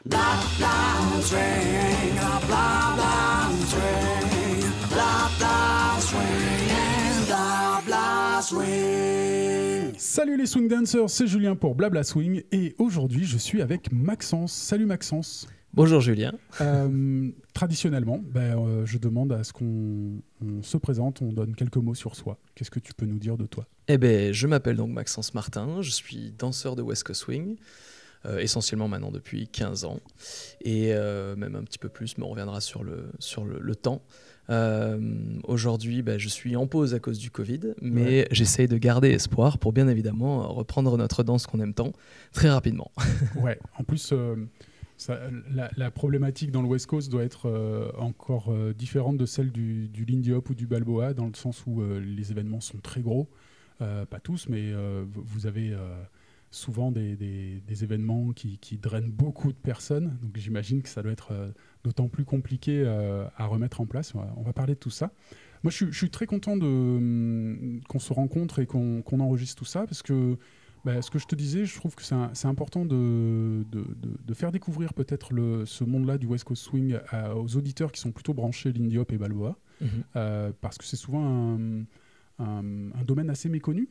Blah blah swing, blah blah swing, blah blah swing, blah blah swing. Salut les swing dancers, c'est Julien pour Blabla Swing et aujourd'hui je suis avec Maxence. Salut Maxence. Bonjour Julien. Traditionnellement, je demande à ce qu'on se présente, on donne quelques mots sur soi. Qu'est-ce que tu peux nous dire de toi ? Eh ben, je m'appelle donc Maxence Martin, je suis danseur de West Coast Swing, essentiellement maintenant depuis 15 ans, et même un petit peu plus, mais on reviendra sur le temps. Aujourd'hui, je suis en pause à cause du Covid, mais j'essaye de garder espoir pour bien évidemment reprendre notre danse qu'on aime tant très rapidement. Ouais, en plus... la problématique dans le West Coast doit être encore différente de celle du Lindy Hop ou du Balboa, dans le sens où les événements sont très gros, pas tous, mais vous avez souvent des événements qui drainent beaucoup de personnes, donc j'imagine que ça doit être d'autant plus compliqué à remettre en place. On va parler de tout ça. Moi, je suis très content qu'on se rencontre et qu'on enregistre tout ça, parce que ce que je te disais, je trouve que c'est important de faire découvrir peut-être ce monde-là du West Coast Swing aux auditeurs qui sont plutôt branchés Lindy Hop et Balboa, parce que c'est souvent un domaine assez méconnu.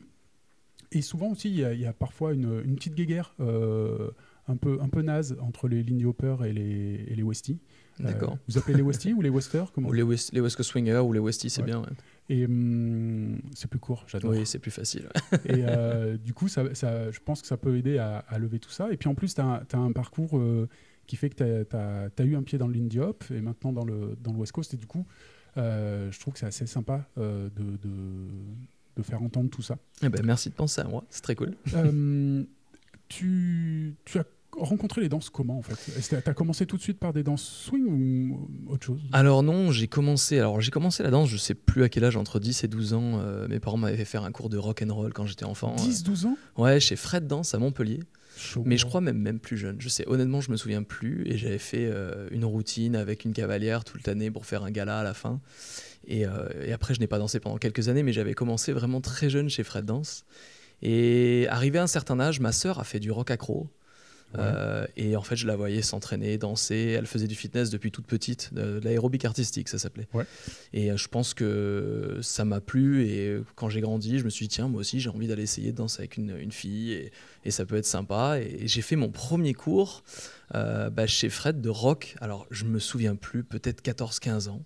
Et souvent aussi, il y a parfois une petite guéguerre un peu naze entre les Lindy Hoppers et les Westies. D'accord. Vous appelez les Westies ou les Westers Ou les West Coast Swingers ou les Westies, c'est bien. Ouais. Et c'est plus court, j'adore. Oui, c'est plus facile. Et du coup, je pense que ça peut aider à lever tout ça. Et puis en plus, tu as un parcours qui fait que tu as eu un pied dans le Lindy Hop et maintenant dans le West Coast. Et du coup, je trouve que c'est assez sympa de faire entendre tout ça. Eh ben, merci de penser à moi, c'est très cool. Tu as rencontré les danses comment en fait ? T'as commencé tout de suite par des danses swing ou autre chose ? Alors non, j'ai commencé la danse, je sais plus à quel âge, entre 10 et 12 ans. Mes parents m'avaient fait faire un cours de rock and roll quand j'étais enfant. 10-12 ans ? Ouais, chez Fred Dance à Montpellier. Chaud. Mais je crois même plus jeune. Je sais, honnêtement, je me souviens plus. Et j'avais fait une routine avec une cavalière toute l'année pour faire un gala à la fin. Et après, je n'ai pas dansé pendant quelques années, mais j'avais commencé vraiment très jeune chez Fred Dance. Et arrivé à un certain âge, ma sœur a fait du rock accro. Et en fait, je la voyais s'entraîner, danser. Elle faisait du fitness depuis toute petite, de l'aérobic artistique, ça s'appelait. Ouais. Et je pense que ça m'a plu. Et quand j'ai grandi, je me suis dit, tiens, moi aussi, j'ai envie d'aller essayer de danser avec une fille. Et ça peut être sympa. Et j'ai fait mon premier cours chez Fred de rock. Alors, je me souviens plus, peut-être 14-15 ans.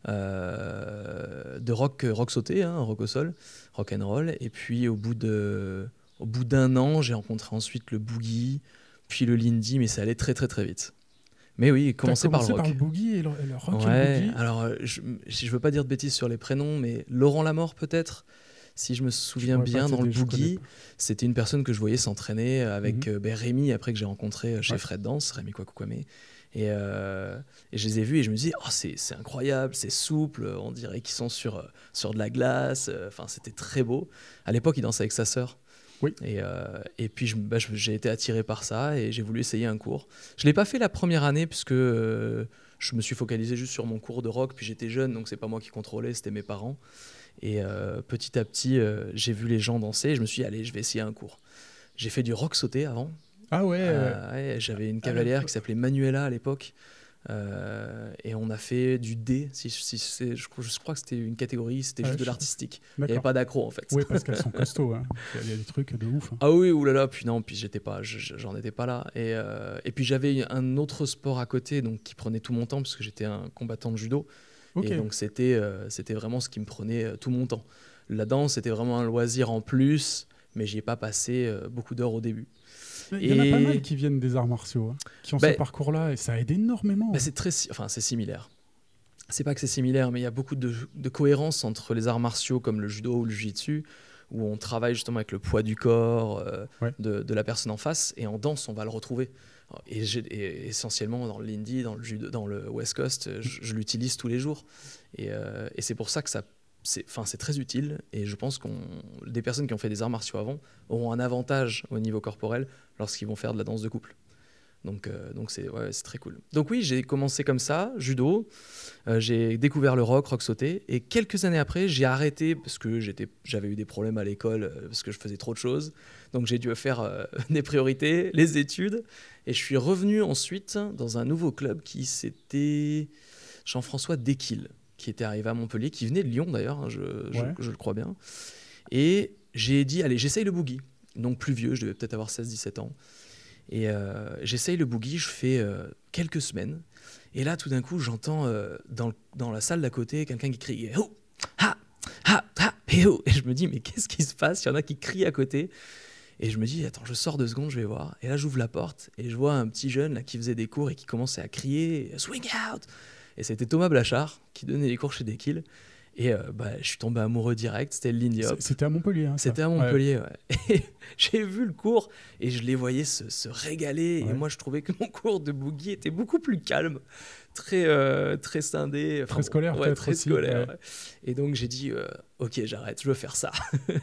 De rock sauté, rock au sol, rock and roll. Et puis, au bout d'un an, j'ai rencontré ensuite le boogie, puis le Lindy, mais ça allait très très très vite. Mais oui, commencer par le rock. Par le boogie et le rock ouais, et le boogie. Alors je veux pas dire de bêtises sur les prénoms, mais Laurent Lamort peut-être, si je me souviens bien, dans le boogie, c'était une personne que je voyais s'entraîner avec Rémi, après que j'ai rencontré chez Fred Dance, Rémi Kwakukwame. Et je les ai vus et je me dis, c'est incroyable, c'est souple, on dirait qu'ils sont sur de la glace. C'était très beau. À l'époque, il dansait avec sa sœur. Oui. Et puis j'ai été attiré par ça et j'ai voulu essayer un cours. Je ne l'ai pas fait la première année puisque je me suis focalisé juste sur mon cours de rock, puis j'étais jeune, donc c'est pas moi qui contrôlais, c'était mes parents. Et petit à petit, j'ai vu les gens danser et je me suis dit, allez, je vais essayer un cours. J'ai fait du rock sauté avant. Ah ouais, j'avais une cavalière qui s'appelait Manuela à l'époque. Et on a fait du D, je crois que c'était une catégorie, c'était juste de l'artistique. Il n'y avait pas d'accro en fait. Oui, parce qu'elles sont costauds. Il y a des trucs de ouf. Ah oui, oulala, puis non, puis j'en étais pas là. Et puis j'avais un autre sport à côté donc, qui prenait tout mon temps, parce que j'étais un combattant de judo. Okay. Et donc c'était vraiment ce qui me prenait tout mon temps. La danse, c'était vraiment un loisir en plus, mais j'y ai pas passé beaucoup d'heures au début. Il y en a pas mal qui viennent des arts martiaux, qui ont ce parcours-là, et ça aide énormément. C'est similaire. C'est pas que c'est similaire, mais il y a beaucoup de cohérence entre les arts martiaux comme le judo ou le jiu-jitsu, où on travaille justement avec le poids du corps de la personne en face, et en danse, on va le retrouver. Et essentiellement dans le Lindy, dans le judo, dans le West Coast, je l'utilise tous les jours. Et c'est pour ça que c'est très utile, et je pense que des personnes qui ont fait des arts martiaux avant auront un avantage au niveau corporel lorsqu'ils vont faire de la danse de couple. Donc c'est très cool. Donc oui, j'ai commencé comme ça, judo. J'ai découvert le rock sauté. Et quelques années après, j'ai arrêté parce que j'avais eu des problèmes à l'école, parce que je faisais trop de choses. Donc j'ai dû faire des priorités, les études. Et je suis revenu ensuite dans un nouveau club c'était Jean-François Desquil, qui était arrivé à Montpellier, qui venait de Lyon d'ailleurs, hein, je le crois bien. Et j'ai dit, allez, j'essaye le boogie. Donc plus vieux, je devais peut-être avoir 16-17 ans. Et j'essaye le boogie, je fais quelques semaines. Et là, tout d'un coup, j'entends dans la salle d'à côté quelqu'un qui crie « Oh, ha, ha, ha, et oh !» Et je me dis « Mais qu'est-ce qui se passe ?» Il y en a qui crient à côté. Et je me dis « Attends, je sors 2 secondes, je vais voir. » Et là, j'ouvre la porte et je vois un petit jeune là, qui faisait des cours et qui commençait à crier « Swing out !» Et c'était Thomas Blachard qui donnait les cours chez Desquil. Et je suis tombé amoureux direct, c'était le Lindy Hop. C'était à Montpellier. Hein, c'était à Montpellier, ouais. Et j'ai vu le cours et je les voyais se régaler. Ouais. Et moi, je trouvais que mon cours de boogie était beaucoup plus calme, très scindé. Très scolaire, peut-être très aussi. Scolaire. Ouais. Et donc, j'ai dit, ok, j'arrête, je veux faire ça.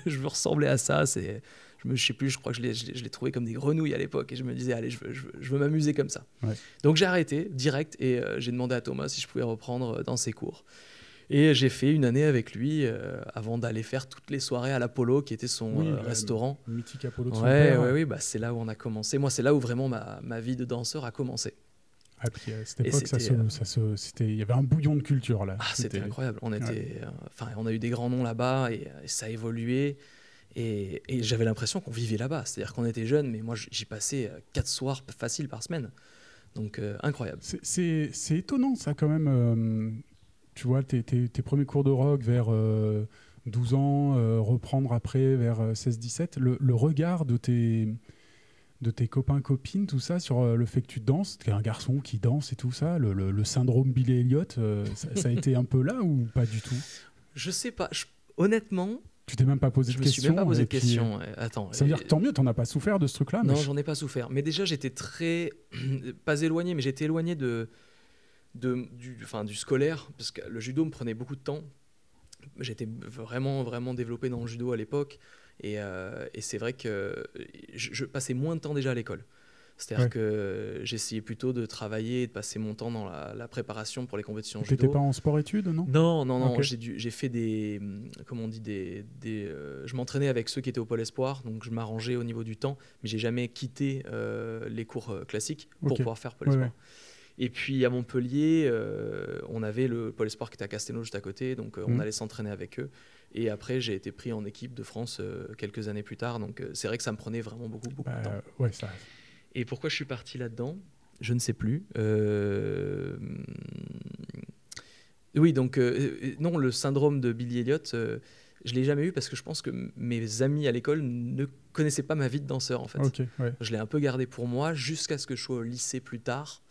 Je veux ressembler à ça. Je sais plus, je crois que je l'ai trouvé comme des grenouilles à l'époque. Et je me disais, allez, je veux m'amuser comme ça. Ouais. Donc, j'ai arrêté direct et j'ai demandé à Thomas si je pouvais reprendre dans ses cours. Et j'ai fait une année avec lui avant d'aller faire toutes les soirées à l'Apollo, qui était son restaurant. Le mythique Apollo de son père. Ouais, oui, c'est là où on a commencé. Moi, c'est là où vraiment ma vie de danseur a commencé. Ah, puis à cette époque, il y avait un bouillon de culture là. Ah, c'était incroyable. On a eu des grands noms là-bas et ça a évolué. Et j'avais l'impression qu'on vivait là-bas. C'est-à-dire qu'on était jeunes, mais moi, j'y passais 4 soirs faciles par semaine. Donc, incroyable. C'est étonnant, ça, quand même. Tu vois, tes premiers cours de rock vers 12 ans, reprendre après vers 16-17, le regard de tes copains, copines, tout ça, sur le fait que tu danses, tu es un garçon qui danse et tout ça, le syndrome Billy Elliot, ça a été un peu là ou pas du tout? Je sais pas, honnêtement... Tu t'es même pas posé de question? Je me suis même pas posé de question. Attends, ça veut dire que tant mieux, t'en as pas souffert de ce truc-là? Non, j'en ai pas souffert. Mais déjà, j'étais très... pas éloigné, mais j'étais éloigné du scolaire, parce que le judo me prenait beaucoup de temps. J'étais vraiment, vraiment développé dans le judo à l'époque. Et c'est vrai que je passais moins de temps déjà à l'école. C'est-à-dire que j'essayais plutôt de travailler et de passer mon temps dans la préparation pour les compétitions judo. T'étais pas en sport-études, non? Non. Okay. J'ai fait comment on dit, je m'entraînais avec ceux qui étaient au Pôle Espoir, donc je m'arrangeais au niveau du temps, mais j'ai jamais quitté les cours classiques pour pouvoir faire Pôle Espoir. Ouais. Et puis à Montpellier, on avait le Pôle Espoir qui était à Castelnau juste à côté, donc on allait s'entraîner avec eux. Et après, j'ai été pris en équipe de France quelques années plus tard, donc c'est vrai que ça me prenait vraiment beaucoup de temps. Ouais, ça... Et pourquoi je suis parti là-dedans? Je ne sais plus. Oui, donc non, le syndrome de Billy Elliot, je ne l'ai jamais eu parce que je pense que mes amis à l'école ne connaissaient pas ma vie de danseur, en fait. Okay, ouais. Je l'ai un peu gardé pour moi jusqu'à ce que je sois au lycée plus tard,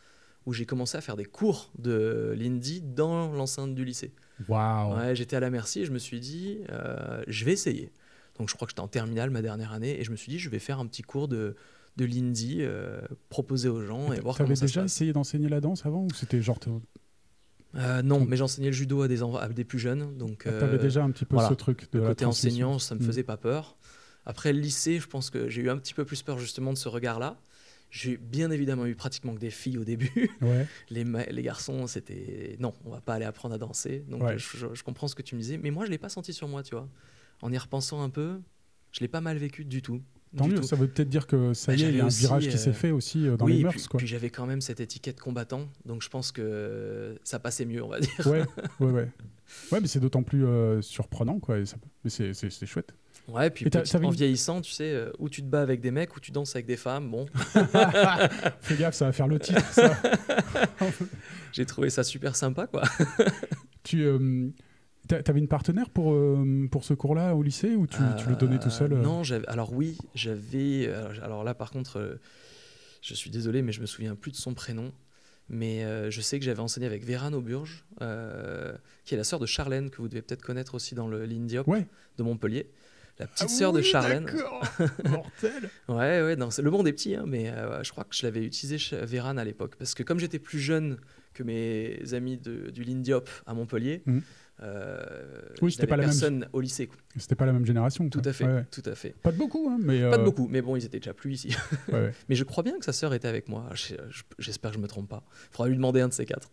où j'ai commencé à faire des cours de Lindy dans l'enceinte du lycée. Waouh. Ouais, j'étais à la Merci et je me suis dit, je vais essayer. Donc je crois que j'étais en terminale ma dernière année et je me suis dit, je vais faire un petit cours de Lindy proposé aux gens et voir comment ça se passe. T'avais déjà essayé d'enseigner la danse avant ou c'était genre... Non, mais j'enseignais le judo à des plus jeunes. Donc, t'avais déjà un petit peu ce truc de le côté la enseignant, ça me faisait pas peur. Après le lycée, je pense que j'ai eu un petit peu plus peur justement de ce regard-là. J'ai bien évidemment eu pratiquement que des filles au début. Ouais. Les garçons, c'était... Non, on va pas aller apprendre à danser. Donc je comprends ce que tu me disais. Mais moi, je l'ai pas senti sur moi, tu vois. En y repensant un peu, je l'ai pas mal vécu du tout. Tant mieux, ça veut peut-être dire que ça y est, il y a un virage qui s'est fait aussi dans les mœurs. Puis j'avais quand même cette étiquette combattant, donc je pense que ça passait mieux, on va dire. Ouais, mais c'est d'autant plus surprenant, quoi. Mais c'est chouette. Ouais, puis en vieillissant, tu sais, où tu te bats avec des mecs, ou tu danses avec des femmes, bon. Fais gaffe, ça va faire le titre, ça. J'ai trouvé ça super sympa, quoi. T'avais une partenaire pour ce cours-là au lycée ou tu le donnais tout seul? Non, j'avais... Alors là, par contre, je suis désolé, mais je me souviens plus de son prénom. Mais je sais que j'avais enseigné avec Vera Nauburge, qui est la sœur de Charlène, que vous devez peut-être connaître aussi dans le Lindy Hop de Montpellier. La petite sœur de Charlène. D'accord. Mortel. Ouais, non, le monde est petit, hein, mais je crois que je l'avais utilisé chez Véran à l'époque. Parce que comme j'étais plus jeune que mes amis du Lindy Hop à Montpellier, Oui, c'était pas la personne au lycée. Quoi. C'était pas la même génération. Tout à fait, ouais. tout à fait. Pas de beaucoup, hein, mais pas de beaucoup, mais bon, ils étaient déjà plus ici. Ouais. Mais je crois bien que sa sœur était avec moi. J'espère que je me trompe pas. Il faudra lui demander un de ces 4.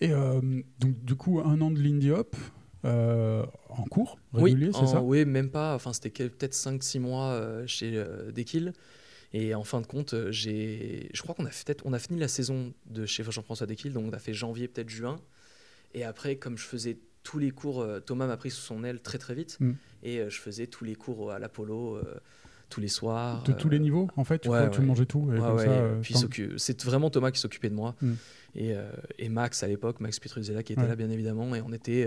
Et donc du coup, 1 an de Lindy Hop en cours régulier, c'est ça? Oui, même pas. Enfin, c'était peut-être 5-6 mois chez Dekil. Et en fin de compte, je crois qu'on a fini la saison de chez Jean-François Dekil, donc on a fait janvier, peut-être juin. Et après, comme je faisais tous les cours, Thomas m'a pris sous son aile très très vite. Et je faisais tous les cours à l'Apollo, tous les soirs. De tous les niveaux, en fait? Tu mangeais tout et comme ça, puis c'est vraiment Thomas qui s'occupait de moi. Et Max à l'époque, Max Pitruzella qui était là bien évidemment. Et on était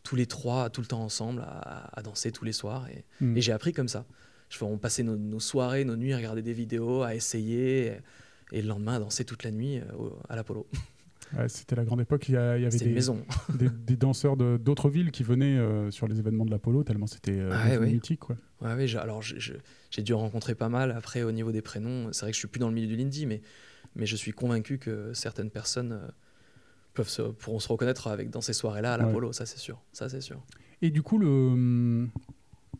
tous les 3 tout le temps ensemble à danser tous les soirs. Et j'ai appris comme ça. On passait nos soirées, nos nuits à regarder des vidéos, à essayer, et le lendemain à danser toute la nuit à l'Apollo. Ouais, c'était la grande époque, il y avait des danseurs d'autres villes qui venaient sur les événements de l'Apollo, tellement c'était mythique. Quoi. Alors j'ai dû en rencontrer pas mal. Après, au niveau des prénoms, c'est vrai que je suis plus dans le milieu du Lindy, mais je suis convaincu que certaines personnes pourront se reconnaître dans ces soirées-là à l'Apollo, ça c'est sûr. Et du coup,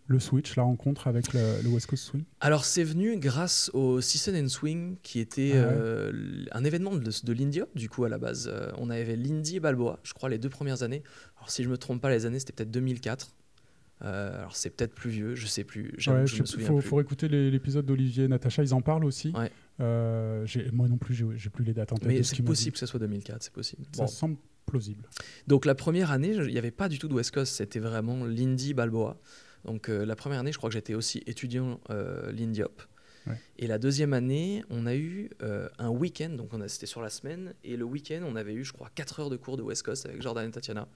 le switch, la rencontre avec le West Coast Swing? Alors, c'est venu grâce au Season and Swing, qui était un événement de l'Indy Hop, du coup, à la base. On avait l'Indy et Balboa, je crois, les 2 premières années. Alors, si je ne me trompe pas, les années, c'était peut-être 2004. Alors, c'est peut-être plus vieux, je ne sais plus. Je me souviens plus. Il faut écouter l'épisode d'Olivier et Natacha, ils en parlent aussi. Ouais. Moi non plus, j'ai plus les dates en tête. Mais c'est possible que ce soit 2004, c'est possible. Ça semble plausible. Donc, la première année, il n'y avait pas du tout de West Coast, c'était vraiment l'Indy Balboa. Donc la première année, je crois que j'étais aussi étudiant Lindy Hop. Ouais. Et la deuxième année, on a eu un week-end, donc c'était sur la semaine, et le week-end, on avait eu, je crois, 4 heures de cours de West Coast avec Jordan et Tatiana.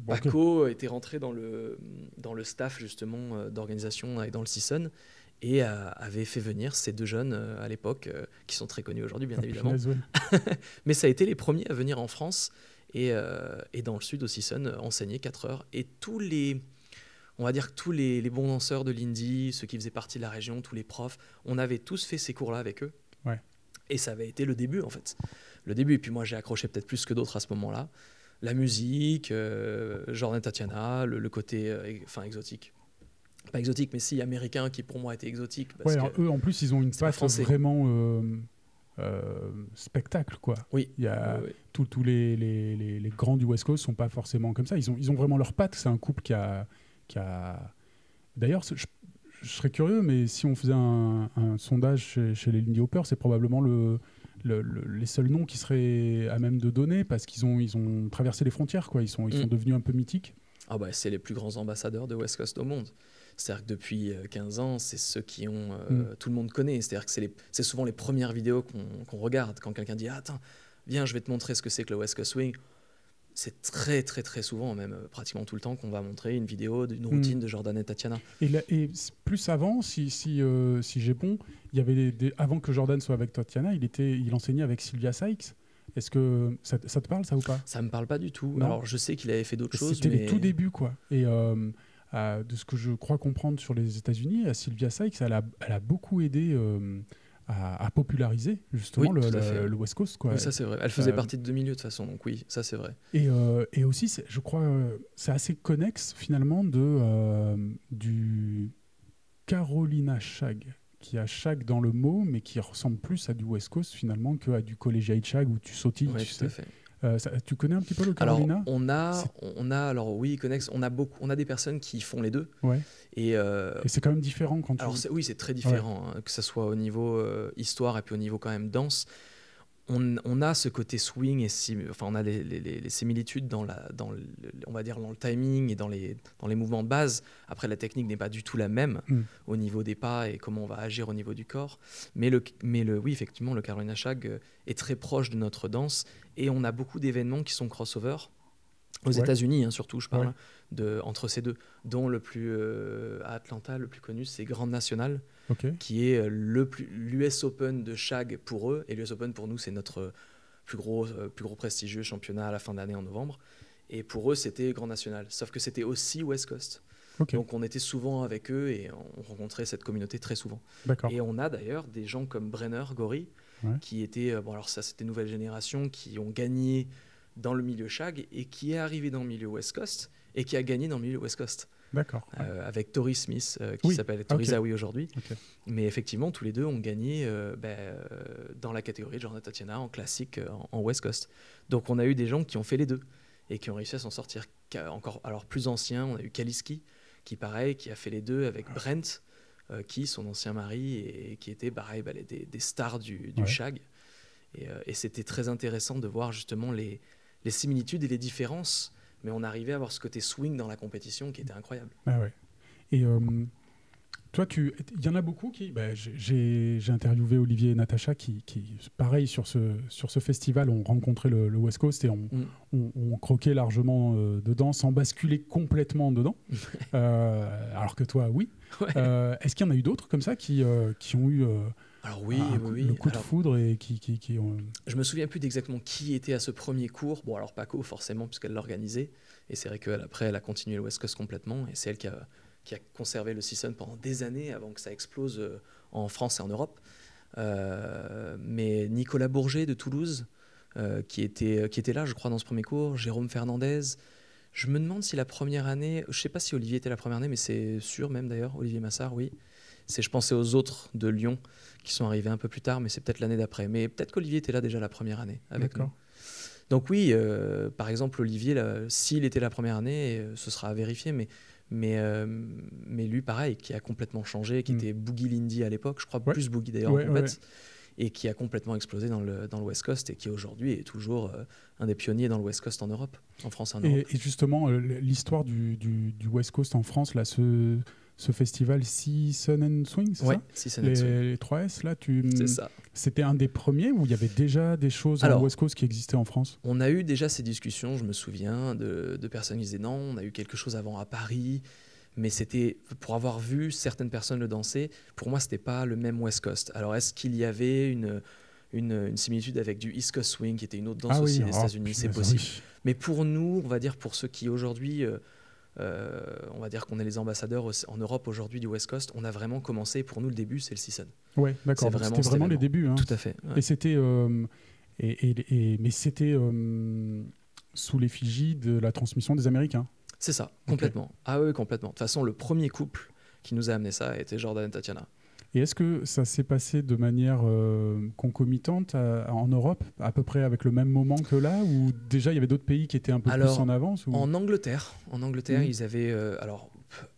Paco était rentré dans le staff justement d'organisation et dans le Season, et avait fait venir ces 2 jeunes à l'époque, qui sont très connus aujourd'hui, bien évidemment. Mais ça a été les premiers à venir en France, et dans le sud au Season, enseigner 4 heures. Et on va dire que tous les bons danseurs de l'Indy, ceux qui faisaient partie de la région, tous les profs, on avait tous fait ces cours-là avec eux. Ouais. Et ça avait été le début, en fait. Le début, et puis moi, j'ai accroché peut-être plus que d'autres à ce moment-là. La musique, Jordan et Tatiana, le côté exotique. Pas exotique, mais si, américain, qui pour moi était exotique. Parce que eux, en plus, ils ont une patte vraiment spectacle, quoi. Oui. Il y a tous les grands du West Coast sont pas forcément comme ça. Ils ont vraiment leur patte. C'est un couple qui a... D'ailleurs, je serais curieux, mais si on faisait un sondage chez les Lindy Hoppers, c'est probablement les seuls noms qui seraient à même de donner, parce qu'ils ont traversé les frontières, quoi. Ils sont devenus un peu mythiques. Ah bah, c'est les plus grands ambassadeurs de West Coast au monde. C'est-à-dire que depuis 15 ans, c'est ceux qui ont... tout le monde connaît. C'est-à-dire que c'est souvent les premières vidéos qu'on regarde. Quand quelqu'un dit « Attends, viens, je vais te montrer ce que c'est que le West Coast Swing », c'est très très très souvent, même pratiquement tout le temps, qu'on va montrer une vidéo d'une routine de Jordan et Tatiana. Et plus avant, si j'ai bon, il y avait avant que Jordan soit avec Tatiana, il enseignait avec Sylvia Sykes. Est-ce que ça te parle, ça, ou pas? Ça me parle pas du tout. Non. Alors je sais qu'il avait fait d'autres choses. C'était les tout débuts, quoi. Et de ce que je crois comprendre sur les États-Unis, Sylvia Sykes, elle a beaucoup aidé à populariser justement le West Coast, quoi. Oui, ça c'est vrai. Elle faisait partie de 2 milieux de toute façon, donc oui, ça c'est vrai. Et aussi, je crois, c'est assez connexe finalement du Carolina Shag, qui a Shag dans le mot, mais qui ressemble plus à du West Coast finalement qu'à du Collegiate Shag où tu sautilles. Oui, tout à fait. Tu connais un petit peu le Carolina? Alors oui, connexe. On a des personnes qui font les deux. Ouais. Et c'est quand même différent quand tu... Alors oui, c'est très différent, ouais. Que ce soit au niveau histoire et puis au niveau quand même danse. On a ce côté swing on a les similitudes on va dire dans le timing et dans les mouvements de base. Après, la technique n'est pas du tout la même au niveau des pas et comment on va agir au niveau du corps. Mais oui, effectivement, le Carolina Shag est très proche de notre danse et on a beaucoup d'événements qui sont crossover. Aux États-Unis, surtout, je parle, entre ces deux, dont le plus à Atlanta, le plus connu, c'est Grand National, qui est l'US Open de Shag pour eux, et l'US Open pour nous, c'est notre plus gros prestigieux championnat à la fin de l'année en novembre. Et pour eux, c'était Grand National, sauf que c'était aussi West Coast. Donc on était souvent avec eux et on rencontrait cette communauté très souvent. Et on a d'ailleurs des gens comme Brenner Gorry, qui étaient, alors ça c'était nouvelle génération, qui ont gagné dans le milieu shag et qui est arrivé dans le milieu West Coast et qui a gagné dans le milieu West Coast. D'accord. Avec Tori Smith, qui s'appelle Tori Zawi aujourd'hui. Okay. Mais effectivement, tous les deux ont gagné dans la catégorie de Jordan Tatiana en classique en West Coast. Donc on a eu des gens qui ont fait les deux et qui ont réussi à s'en sortir. Encore, alors plus anciens, on a eu Kaliski, qui pareil, qui a fait les deux avec Brent, qui son ancien mari et qui était pareil, des stars du shag. Et c'était très intéressant de voir justement les similitudes et les différences. Mais on arrivait à avoir ce côté swing dans la compétition qui était incroyable. Ah ouais. Et toi, il y en a beaucoup qui... j'ai interviewé Olivier et Natacha qui, pareil, sur ce festival, ont rencontré le West Coast et ont croqué largement dedans, sans basculer complètement dedans. Alors que toi, oui. Ouais. Est-ce qu'il y en a eu d'autres comme ça qui ont eu... Alors le coup de foudre et qui ont... Je me souviens plus d'exactement qui était à ce premier cours. Bon, alors Paco, forcément, puisqu'elle l'organisait. Et c'est vrai qu'après, elle a continué le West Coast complètement. Et c'est elle qui a conservé le Season pendant des années avant que ça explose en France et en Europe. Mais Nicolas Bourget de Toulouse, qui était là, je crois, dans ce premier cours. Jérôme Fernandez. Je me demande si la première année... Je ne sais pas si Olivier était la première année, mais c'est sûr même d'ailleurs. Olivier Massard, oui. Je pensais aux autres de Lyon qui sont arrivés un peu plus tard, mais c'est peut-être l'année d'après. Mais peut-être qu'Olivier était là déjà la première année avec nous. Donc oui, par exemple, Olivier, s'il était la première année, ce sera à vérifier, mais lui, pareil, qui a complètement changé, qui était Boogie Lindy à l'époque, je crois plus Boogie d'ailleurs en compète, et qui a complètement explosé dans le West Coast et qui aujourd'hui est toujours un des pionniers dans le West Coast en Europe, en France et en Europe. Et justement, l'histoire du West Coast en France, là, ce festival Season and Swing, c'est ça? Season and Swing. Les 3S, là, c'est ça. C'était un des premiers où il y avait déjà des choses en West Coast qui existaient en France? On a eu déjà ces discussions, je me souviens, de personnes qui disaient non, on a eu quelque chose avant à Paris, mais c'était, pour avoir vu certaines personnes le danser, pour moi, c'était pas le même West Coast. Alors, est-ce qu'il y avait une similitude avec du East Coast Swing, qui était une autre danse aussi des États-Unis? C'est possible. Oui. Mais pour nous, on va dire, pour ceux qui aujourd'hui... on va dire qu'on est les ambassadeurs en Europe aujourd'hui du West Coast. On a vraiment commencé, pour nous le début c'est le Season. Ouais, d'accord. C'était vraiment les débuts. Hein. Tout à fait. Ouais. Et c'était, mais c'était sous l'effigie de la transmission des Américains. C'est ça, complètement. Okay. Ah oui, complètement. De toute façon, le premier couple qui nous a amené ça était Jordan et Tatiana. Et est-ce que ça s'est passé de manière concomitante en Europe, à peu près avec le même moment que là, ou déjà il y avait d'autres pays qui étaient un peu plus en avance ou... En Angleterre, ils avaient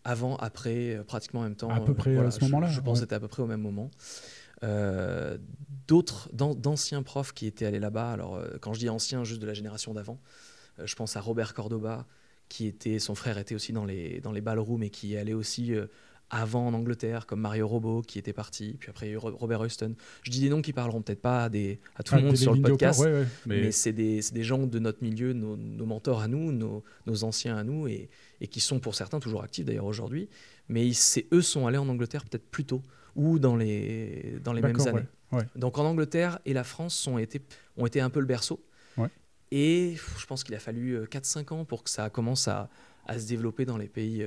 avant, après, pratiquement en même temps. À peu près à ce moment-là. Je pense que c'était à peu près au même moment. D'anciens profs qui étaient allés là-bas. Alors quand je dis anciens, juste de la génération d'avant, je pense à Robert Cordoba, son frère était aussi dans les ballrooms et qui allait aussi avant en Angleterre, comme Mario Robot qui était parti, puis après il y a eu Robert Huston. Je dis des noms qui parleront peut-être pas à tout le monde sur le podcast, mais c'est des gens de notre milieu, nos mentors à nous, nos anciens à nous, et qui sont pour certains toujours actifs d'ailleurs aujourd'hui, mais eux sont allés en Angleterre peut-être plus tôt, ou dans les mêmes années. Ouais. Donc en Angleterre et la France ont été un peu le berceau, et je pense qu'il a fallu 4-5 ans pour que ça commence à se développer dans les pays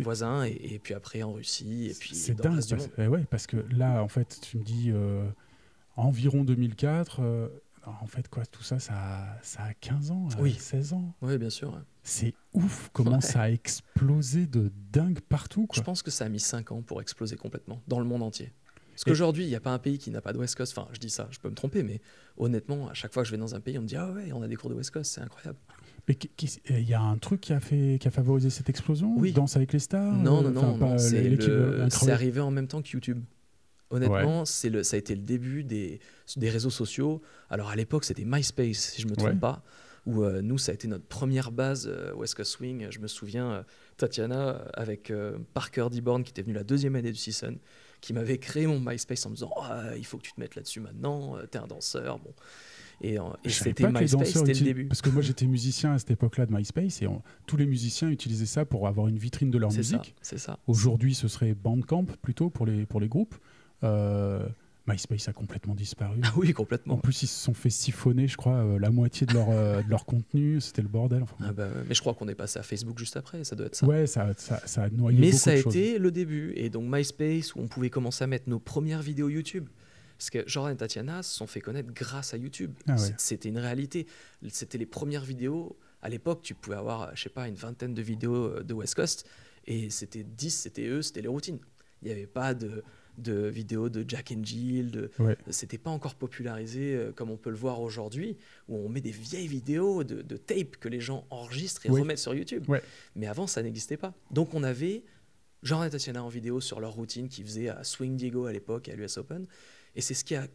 voisins et puis après en Russie et puis dans le reste du monde. Parce que là, en fait, tu me dis environ 2004, en fait, quoi, tout ça, ça a 15 ans, 16 ans. Oui, bien sûr. Ouais. C'est ouf comment ça a explosé de dingue partout. Quoi. Je pense que ça a mis 5 ans pour exploser complètement, dans le monde entier. Parce qu'aujourd'hui, il n'y a pas un pays qui n'a pas de West Coast. Enfin, je dis ça, je peux me tromper, mais honnêtement, à chaque fois que je vais dans un pays, on me dit « Ah ouais, on a des cours de West Coast, c'est incroyable ». Mais il y a un truc qui a favorisé cette explosion? Danse avec les stars? Non, c'est arrivé en même temps que YouTube. Honnêtement, ça a été le début des réseaux sociaux. Alors à l'époque, c'était MySpace, si je ne me trompe pas, où nous, ça a été notre première base West Coast Swing. Je me souviens, Tatiana, avec Parker Deborn, qui était venu la 2e année du Season, qui m'avait créé mon MySpace en me disant il faut que tu te mettes là-dessus maintenant, t'es un danseur. Bon. Et c'était MySpace, c'était le début. Parce que moi, j'étais musicien à cette époque-là de MySpace et tous les musiciens utilisaient ça pour avoir une vitrine de leur musique. C'est ça. Aujourd'hui, ce serait Bandcamp plutôt pour les groupes. MySpace a complètement disparu. Ah oui, complètement. En plus, ils se sont fait siphonner, je crois, la moitié de leur contenu. C'était le bordel. Enfin, mais je crois qu'on est passé à Facebook juste après, ça doit être ça. Ouais, ça a noyé mais beaucoup ça a de choses. été le début. Et donc MySpace, où on pouvait commencer à mettre nos premières vidéos YouTube. Parce que Jordan et Tatiana se sont fait connaître grâce à YouTube. Ah ouais. C'était une réalité. C'était les premières vidéos. À l'époque, tu pouvais avoir, je sais pas, une vingtaine de vidéos de West Coast. Et c'était 10, c'était eux, c'était les routines. Il n'y avait pas de vidéos de Jack and Jill. Ouais. C'était pas encore popularisé comme on peut le voir aujourd'hui, où on met des vieilles vidéos de tape que les gens enregistrent et remettent sur YouTube. Ouais. Mais avant, ça n'existait pas. Donc on avait Jordan et Tatiana en vidéo sur leur routine qu'ils faisaient à Swing Diego à l'époque, à l'US Open. Et c'est ce qui a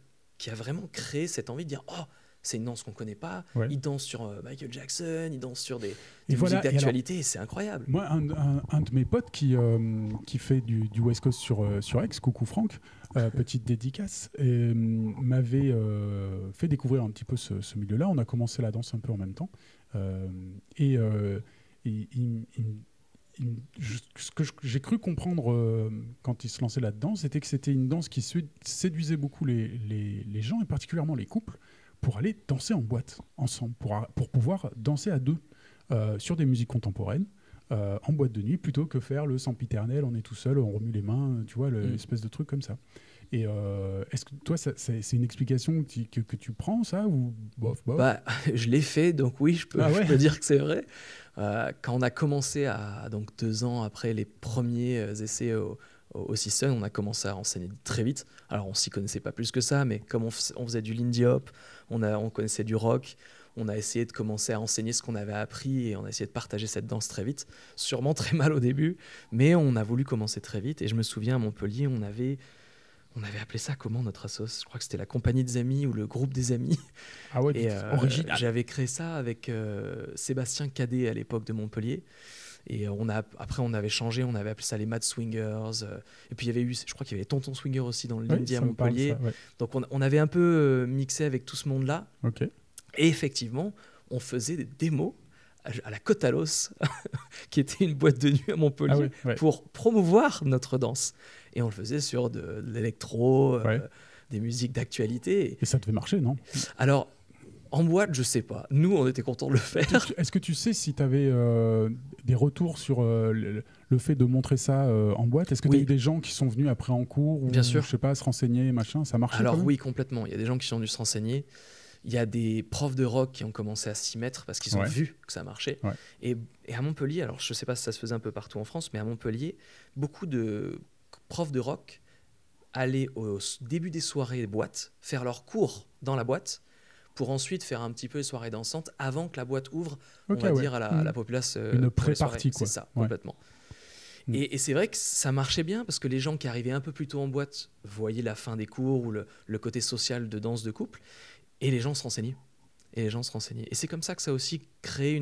vraiment créé cette envie de dire « Oh, c'est une danse qu'on ne connaît pas. Ouais. Ils dansent sur Michael Jackson, ils dansent sur des voilà, musiques d'actualité, et c'est incroyable. » Moi, un de mes potes qui fait du West Coast sur Aix, coucou Franck, petite dédicace, m'avait fait découvrir un petit peu ce milieu-là. On a commencé la danse un peu en même temps. Ce que j'ai cru comprendre quand il se lançait là-dedans, c'était que c'était une danse qui séduisait beaucoup les gens, et particulièrement les couples, pour aller danser en boîte ensemble, pour pouvoir danser à deux sur des musiques contemporaines, en boîte de nuit, plutôt que faire le sempiternel, on est tout seul, on remue les mains, tu vois, l'espèce de truc comme ça. Et est-ce que toi, c'est une explication que tu prends, ça, ou bof? Bah, je l'ai fait, donc oui, je peux dire que c'est vrai. Quand on a commencé, donc 2 ans après les premiers essais au Season, on a commencé à enseigner très vite. Alors, on s'y connaissait pas plus que ça, mais comme on faisait du Lindy Hop, on connaissait du rock, on a essayé de commencer à enseigner ce qu'on avait appris et on a essayé de partager cette danse très vite. Sûrement très mal au début, mais on a voulu commencer très vite. Et je me souviens, à Montpellier, on avait appelé ça comment, notre assos? Je crois que c'était la compagnie des amis ou le groupe des amis. Ah ouais, et original. J'avais créé ça avec Sébastien Cadet à l'époque de Montpellier. Et après, on avait changé, on avait appelé ça les Mad Swingers. Et puis, il y avait eu, je crois qu'il y avait Tonton Swinger aussi dans le Lindy à Montpellier. Ça, ouais. Donc, on avait un peu mixé avec tout ce monde-là. Okay. Et effectivement, on faisait des démos à la Cotalos, qui était une boîte de nuit à Montpellier, pour promouvoir notre danse. Et on le faisait sur de l'électro, des musiques d'actualité. Et ça devait marcher, non? Alors, en boîte, je sais pas. Nous, on était contents de le faire. Est-ce que tu sais si tu avais des retours sur le fait de montrer ça en boîte? Est-ce que tu as eu des gens qui sont venus après en cours, ou, bien sûr, je sais pas, se renseigner, machin? Ça marchait? Alors oui, complètement. Il y a des gens qui sont venus se renseigner. Il y a des profs de rock qui ont commencé à s'y mettre parce qu'ils ont vu que ça marchait. Ouais. Et à Montpellier, alors je ne sais pas si ça se faisait un peu partout en France, mais à Montpellier, beaucoup de profs de rock allaient au début des soirées boîtes faire leurs cours dans la boîte pour ensuite faire un petit peu les soirées dansantes avant que la boîte ouvre, on va dire, à la populace. Une pré-partie, quoi. C'est ça, complètement. Et c'est vrai que ça marchait bien parce que les gens qui arrivaient un peu plus tôt en boîte voyaient la fin des cours ou le côté social de danse de couple. Et les gens se renseignaient. Et c'est comme ça que ça a aussi créé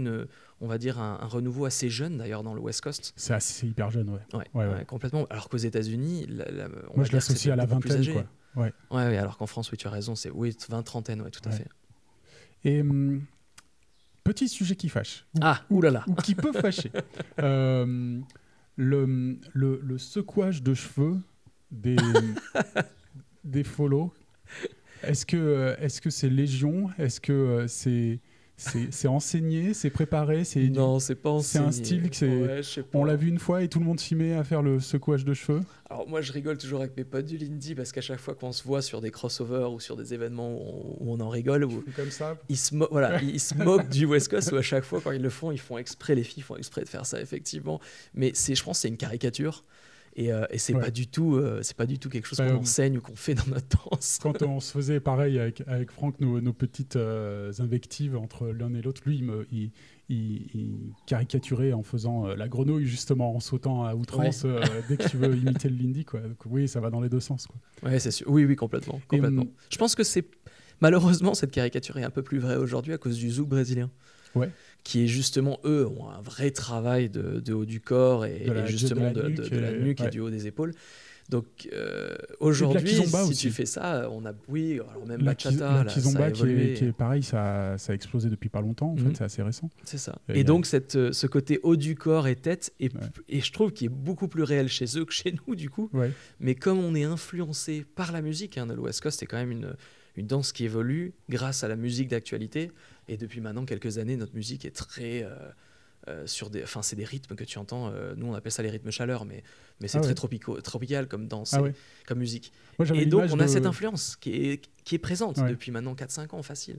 on va dire un renouveau assez jeune d'ailleurs dans le West Coast. C'est hyper jeune, ouais, complètement. Alors qu'aux États-Unis, moi je l'associe à la vingtaine, quoi. Ouais, alors qu'en France, oui, tu as raison, c'est 20-30, ouais, tout à fait. Et petit sujet qui fâche. Oulala. Ou qui peut fâcher. Le secouage de cheveux des follow. Est-ce que c'est légion? Est-ce que c'est enseigné, c'est préparé? Non, c'est pas enseigné. C'est un style on l'a vu une fois et tout le monde s'y met à faire le secouage de cheveux? Alors moi, je rigole toujours avec mes potes du Lindy parce qu'à chaque fois qu'on se voit sur des crossovers ou sur des événements où on en rigole, comme ça. Ils se moquent du West Coast, où à chaque fois quand ils le font, ils font exprès, les filles font exprès de faire ça, effectivement. Mais je pense que c'est une caricature. Et c'est pas du tout quelque chose qu'on enseigne ou qu'on fait dans notre danse. Quand on se faisait pareil avec Franck, nos petites invectives entre l'un et l'autre, lui il caricaturait en faisant la grenouille, justement, en sautant à outrance dès que tu veux imiter le Lindy, quoi. Donc, oui, ça va dans les deux sens, quoi. Ouais, c'est sûr. Oui, complètement. Je pense que malheureusement, cette caricature est un peu plus vraie aujourd'hui à cause du zouk brésilien. Ouais. Qui est justement, eux, ont un vrai travail de haut du corps et justement de la nuque et du haut des épaules. Donc aujourd'hui, si tu fais ça, on a, alors même bachata, la kizomba qui est pareil, ça a explosé depuis pas longtemps, en fait, c'est assez récent. C'est ça. Et donc ce côté haut du corps et tête, et je trouve qu'il est beaucoup plus réel chez eux que chez nous, du coup. Ouais. Mais comme on est influencé par la musique, le West Coast est quand même une danse qui évolue grâce à la musique d'actualité. Et depuis maintenant quelques années, notre musique est très c'est des rythmes que tu entends. Nous, on appelle ça les rythmes chaleur, mais c'est très tropical comme danse, comme musique. Et donc, on a cette influence qui est présente depuis maintenant 4-5 ans, facile.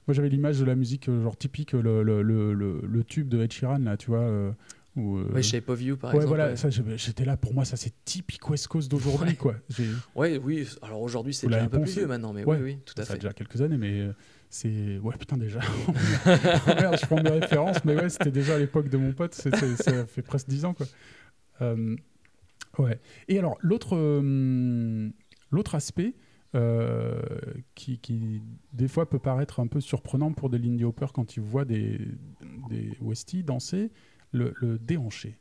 Moi, j'avais l'image de la musique genre typique, le tube de Ed Sheeran, là, tu vois. Shape of You, par exemple. Voilà, ça, j'étais là, pour moi, ça, c'est typique West Coast d'aujourd'hui, quoi. Oui, alors aujourd'hui, c'est déjà un peu plus vieux maintenant, mais oui, tout à fait. Ça fait déjà quelques années, mais c'est... Ouais, putain, déjà. Merde, je prends mes références, mais ouais, c'était déjà à l'époque de mon pote, ça fait presque 10 ans, quoi. Ouais. Et alors, l'autre aspect qui des fois peut paraître un peu surprenant pour des Lindy Hopper quand ils voient des Westies danser, le déhanché.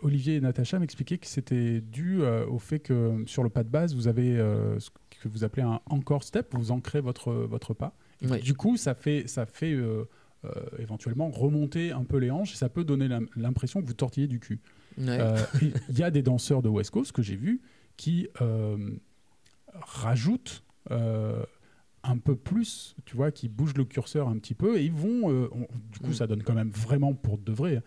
Olivier et Natacha m'expliquaient que c'était dû au fait que sur le pas de base, vous avez ce que vous appelez un encore step, vous ancrez votre pas. Et du coup, ça fait éventuellement remonter un peu les hanches et ça peut donner l'impression que vous tortillez du cul. Il y a des danseurs de West Coast que j'ai vus qui rajoutent un peu plus, tu vois, qui bougent le curseur un petit peu et ils vont, du coup, ça donne quand même vraiment pour de vrai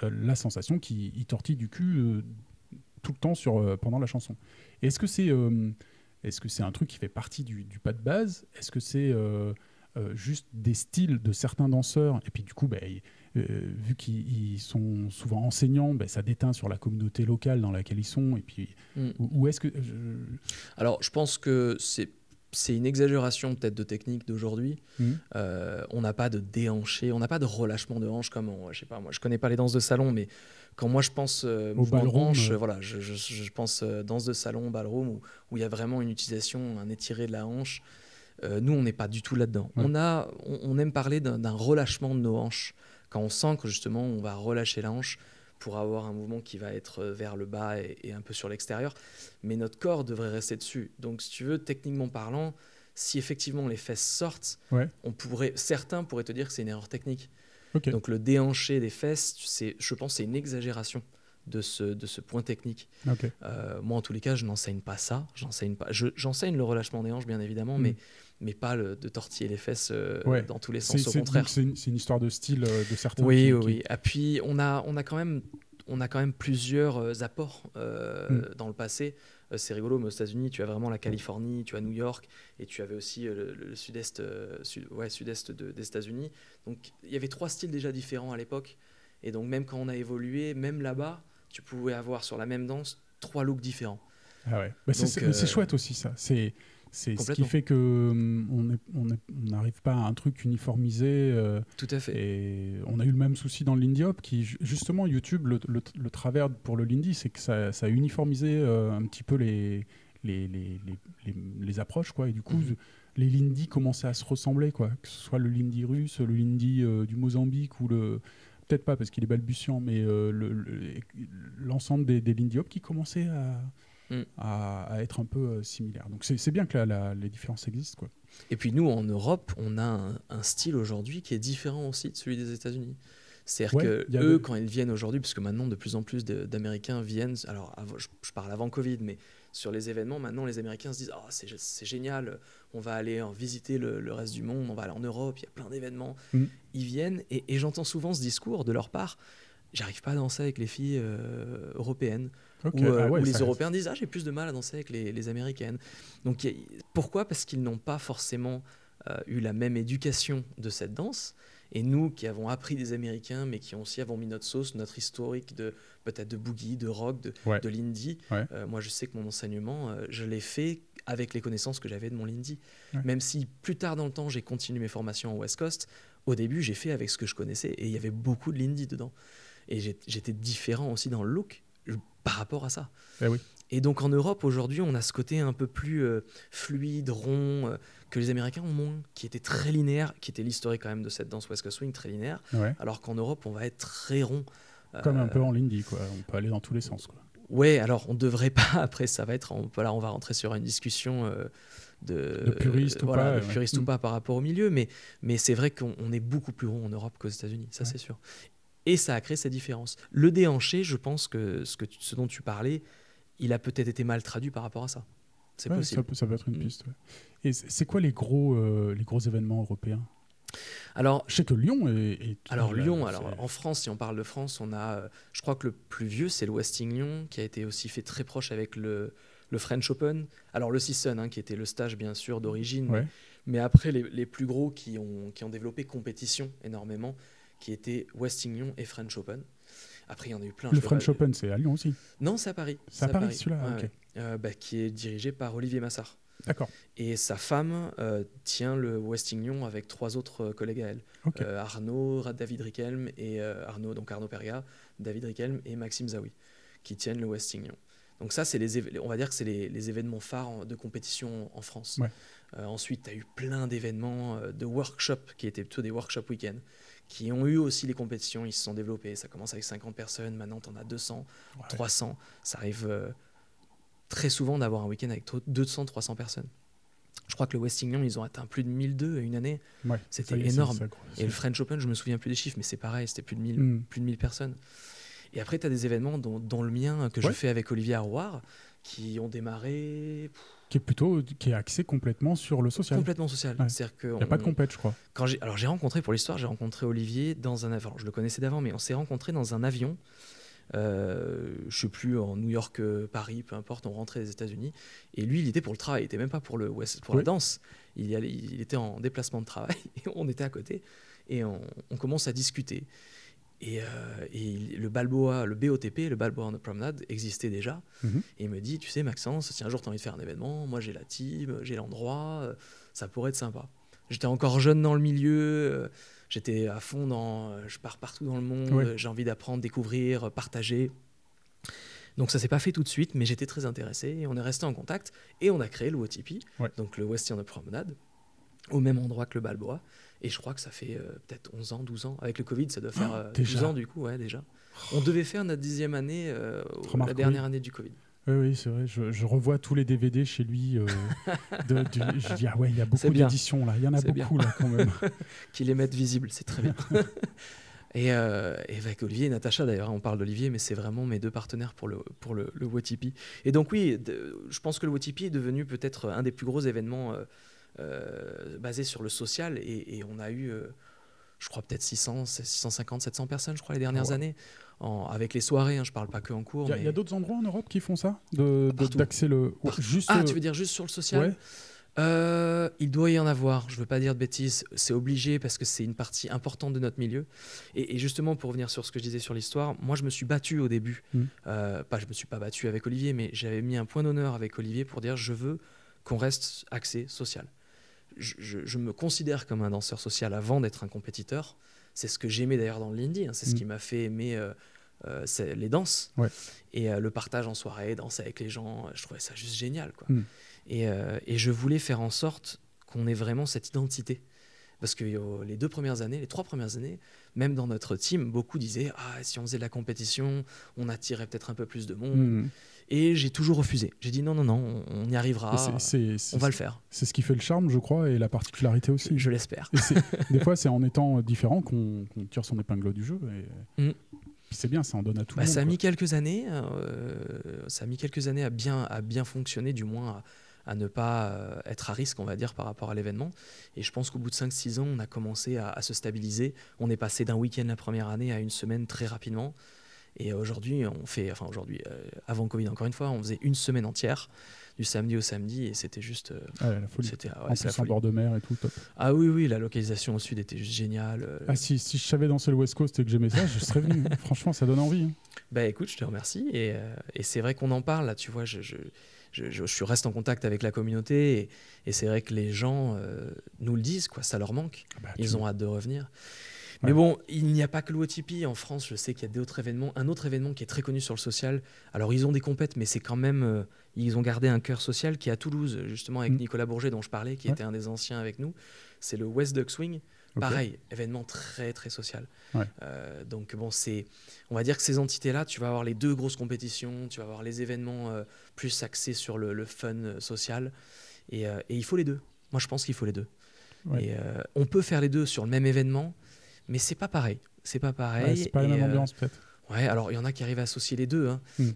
la sensation qu'ils tortillent du cul tout le temps pendant la chanson. Est-ce que c'est un truc qui fait partie du pas de base? Est-ce que c'est juste des styles de certains danseurs? Et puis du coup, vu qu'ils sont souvent enseignants, ça déteint sur la communauté locale dans laquelle ils sont. Et puis, où est-ce que... Alors, je pense que c'est une exagération peut-être de technique d'aujourd'hui. On n'a pas de déhanché, on n'a pas de relâchement de hanche comme je sais pas, moi je connais pas les danses de salon, mais quand moi je pense mouvement de hanche, voilà, je pense danse de salon, ballroom, où il y a vraiment une utilisation, un étiré de la hanche. Nous, on n'est pas du tout là-dedans. On aime parler d'un relâchement de nos hanches quand on sent que justement on va relâcher la hanche pour avoir un mouvement qui va être vers le bas et un peu sur l'extérieur. Mais notre corps devrait rester dessus. Donc, si tu veux, techniquement parlant, si effectivement les fesses sortent, certains pourraient te dire que c'est une erreur technique. Donc, le déhanché des fesses, je pense que c'est une exagération de ce point technique. Moi, en tous les cas, je n'enseigne pas ça. J'enseigne le relâchement des hanches, bien évidemment, mais pas de tortiller les fesses dans tous les sens, au contraire. C'est une histoire de style de certains. Oui. Et puis, on a quand même plusieurs apports dans le passé. C'est rigolo, mais aux États-Unis, tu as vraiment la Californie, tu as New York, et tu avais aussi le sud-est des États-Unis. Donc, il y avait 3 styles déjà différents à l'époque. Et donc, même quand on a évolué, même là-bas, tu pouvais avoir sur la même danse 3 looks différents. Ah ouais. C'est chouette aussi, ça. C'est ce qui fait qu'on n'arrive pas à un truc uniformisé. Tout à fait. Et on a eu le même souci dans le Lindy Hop, qui justement, YouTube, le travers pour le Lindy, c'est que ça a uniformisé un petit peu les approches, quoi. Et du coup, les Lindy commençaient à se ressembler, quoi. Que ce soit le Lindy russe, le Lindy du Mozambique ou peut-être pas parce qu'il est balbutiant, mais l'ensemble des Lindy Hop qui commençaient à être un peu similaires. Donc c'est bien que les différences existent, quoi. Et puis nous, en Europe, on a un style aujourd'hui qui est différent aussi de celui des États-Unis. C'est-à-dire qu'eux, quand ils viennent aujourd'hui, parce que maintenant de plus en plus d'Américains viennent, alors je parle avant Covid, mais sur les événements, maintenant les Américains se disent « Oh, c'est génial, on va aller visiter le reste du monde, on va aller en Europe, il y a plein d'événements. » Ils viennent et j'entends souvent ce discours de leur part « J'arrive pas à danser avec les filles européennes. » Où les Européens disent « Ah, j'ai plus de mal à danser avec les Américaines. » Donc pourquoi ? Parce qu'ils n'ont pas forcément eu la même éducation de cette danse. Et nous qui avons appris des Américains, mais qui aussi avons mis notre sauce, notre historique peut-être de boogie, de rock, de lindy. Moi, je sais que mon enseignement, je l'ai fait avec les connaissances que j'avais de mon lindy. Même si plus tard dans le temps, j'ai continué mes formations en West Coast, au début, j'ai fait avec ce que je connaissais. Et il y avait beaucoup de lindy dedans. Et j'étais différent aussi dans le look par rapport à ça. Et donc en Europe, aujourd'hui, on a ce côté un peu plus fluide, rond, que les Américains ont moins, qui était très linéaire, qui était l'historique quand même de cette danse West Coast Swing, très linéaire, alors qu'en Europe, on va être très rond. Comme un peu en lindy, quoi. On peut aller dans tous les sens, quoi. Ouais, alors on ne devrait pas, après ça va être, on va rentrer sur une discussion de puriste ou pas. Puriste ou pas par rapport au milieu, mais c'est vrai qu'on est beaucoup plus rond en Europe qu'aux États-Unis, ça c'est sûr. Et ça a créé ces différences. Le déhanché, je pense que ce dont tu parlais, il a peut-être été mal traduit par rapport à ça. C'est possible. Ça peut être une piste. Et c'est quoi les gros événements européens Alors, je sais que Lyon est alors Lyon, en France, si on parle de France, on a, je crois que le plus vieux, c'est le Westing Lyon, qui a été aussi fait très proche avec le French Open. Alors le Season, qui était le stage bien sûr d'origine, ouais. mais après les plus gros qui ont développé compétition énormément, qui étaient Westing Lyon et French Open. Après, il y en a eu plein. Le French Open, c'est à Lyon aussi? Non, c'est à Paris. C'est à Paris, celui-là, ok. Qui est dirigé par Olivier Massard. D'accord. Et sa femme tient le Westing Lyon avec 3 autres collègues à elle. Okay. Arnaud, David Riquelme et Arnaud Perga, David Riquelme et Maxime Zawi, qui tiennent le Westing Lyon. Donc ça, on va dire que c'est les événements phares de compétition en France. Ouais. Ensuite, tu as eu plein d'événements de workshops, qui étaient plutôt des workshops week-end, qui ont eu aussi les compétitions, ils se sont développés. Ça commence avec 50 personnes, maintenant tu en as 200, 300. Ça arrive très souvent d'avoir un week-end avec 200-300 personnes. Je crois que le Westing Lyon, ils ont atteint plus de 1002 à une année. Ouais, c'était énorme. Et le French Open, je me souviens plus des chiffres, mais c'est pareil, c'était plus de 1000 personnes. Et après, tu as des événements dont le mien, que je fais avec Olivier Arrouard, qui ont démarré... Qui est axé complètement sur le social. Complètement social. Ouais. Il n'y a pas de compète, je crois. J'ai rencontré, pour l'histoire, j'ai rencontré Olivier dans un avion. Je le connaissais d'avant, mais on s'est rencontrés dans un avion. Je ne sais plus, en New York, Paris, peu importe, on rentrait des États-Unis. Et lui, il était pour le travail, il n'était même pas pour la danse. Il était en déplacement de travail. Et on était à côté et on commence à discuter. Et le Balboa, le BOTP, le Balboa on the Promenade, existait déjà. Et il me dit, tu sais Maxence, si un jour tu as envie de faire un événement, moi j'ai la team, j'ai l'endroit, ça pourrait être sympa. J'étais encore jeune dans le milieu, j'étais à fond je pars partout dans le monde, j'ai envie d'apprendre, découvrir, partager. Donc ça s'est pas fait tout de suite, mais j'étais très intéressé et on est resté en contact et on a créé le WOTP, donc le Westy on the Promenade, au même endroit que le Balboa. Et je crois que ça fait peut-être 11 ans, 12 ans. Avec le Covid, ça doit faire 12 ans du coup, déjà. On devait faire notre 10e année, la dernière année du Covid. Oui, c'est vrai. Je revois tous les DVD chez lui. Je dis, il y a beaucoup d'éditions là. Il y en a beaucoup là quand même. Qu'ils les mettent visibles, c'est très bien. Et avec Olivier et Natacha, d'ailleurs, on parle d'Olivier, mais c'est vraiment mes 2 partenaires pour le WOTP. Et donc oui, je pense que le WOTP est devenu peut-être un des plus gros événements basé sur le social et on a eu je crois peut-être 650, 700 personnes je crois les dernières années avec les soirées, je parle pas que en cours. Il y a d'autres endroits en Europe qui font ça d'axer le... tu veux dire juste sur le social? Il doit y en avoir, je veux pas dire de bêtises, c'est obligé parce que c'est une partie importante de notre milieu et justement pour revenir sur ce que je disais sur l'histoire, moi je me suis battu au début, je me suis pas battu avec Olivier, mais j'avais mis un point d'honneur avec Olivier pour dire je veux qu'on reste axé social. Je me considère comme un danseur social avant d'être un compétiteur. C'est ce que j'aimais d'ailleurs dans le Lindy, c'est ce qui m'a fait aimer les danses et le partage en soirée, danser avec les gens, je trouvais ça juste génial, quoi. Et je voulais faire en sorte qu'on ait vraiment cette identité. Parce que les 3 premières années, même dans notre team, beaucoup disaient si on faisait de la compétition, on attirait peut-être un peu plus de monde. Et j'ai toujours refusé. J'ai dit non, on y arrivera, on va le faire. C'est ce qui fait le charme, je crois, et la particularité aussi. Je l'espère. Des fois, c'est en étant différent qu'on tire son épingle du jeu. Et... C'est bien, ça en donne à tout le monde. Ça a mis quelques années. À bien fonctionner, du moins à ne pas être à risque, on va dire, par rapport à l'événement. Et je pense qu'au bout de 5-6 ans, on a commencé à se stabiliser. On est passé d'un week-end la première année à une semaine très rapidement. Et aujourd'hui, avant Covid, encore une fois, on faisait une semaine entière, du samedi au samedi, et c'était juste... la folie. En bord de mer et tout, top. Ah oui, la localisation au sud était juste géniale. Si je savais danser le West Coast et que j'aimais ça, je serais venu. Franchement, ça donne envie. Écoute, je te remercie. Et c'est vrai qu'on en parle, là, tu vois, je reste en contact avec la communauté, et c'est vrai que les gens nous le disent, quoi, ça leur manque. Ils ont hâte de revenir. Mais bon, il n'y a pas que le WOTP. En France, je sais qu'il y a d'autres événements. Un autre événement qui est très connu sur le social. Alors, ils ont des compètes, mais c'est quand même... ils ont gardé un cœur social qui est à Toulouse, justement, avec Nicolas Bourget, dont je parlais, qui était un des anciens avec nous. C'est le West Duck Swing. Pareil, événement très, très social. Donc, bon, on va dire que ces entités-là, tu vas avoir les 2 grosses compétitions, tu vas avoir les événements plus axés sur le fun social. Et il faut les 2. Moi, je pense qu'il faut les 2. Et on peut faire les 2 sur le même événement, mais c'est pas pareil. C'est pas pareil. C'est pas la même ambiance, peut-être. Alors il y en a qui arrivent à associer les 2,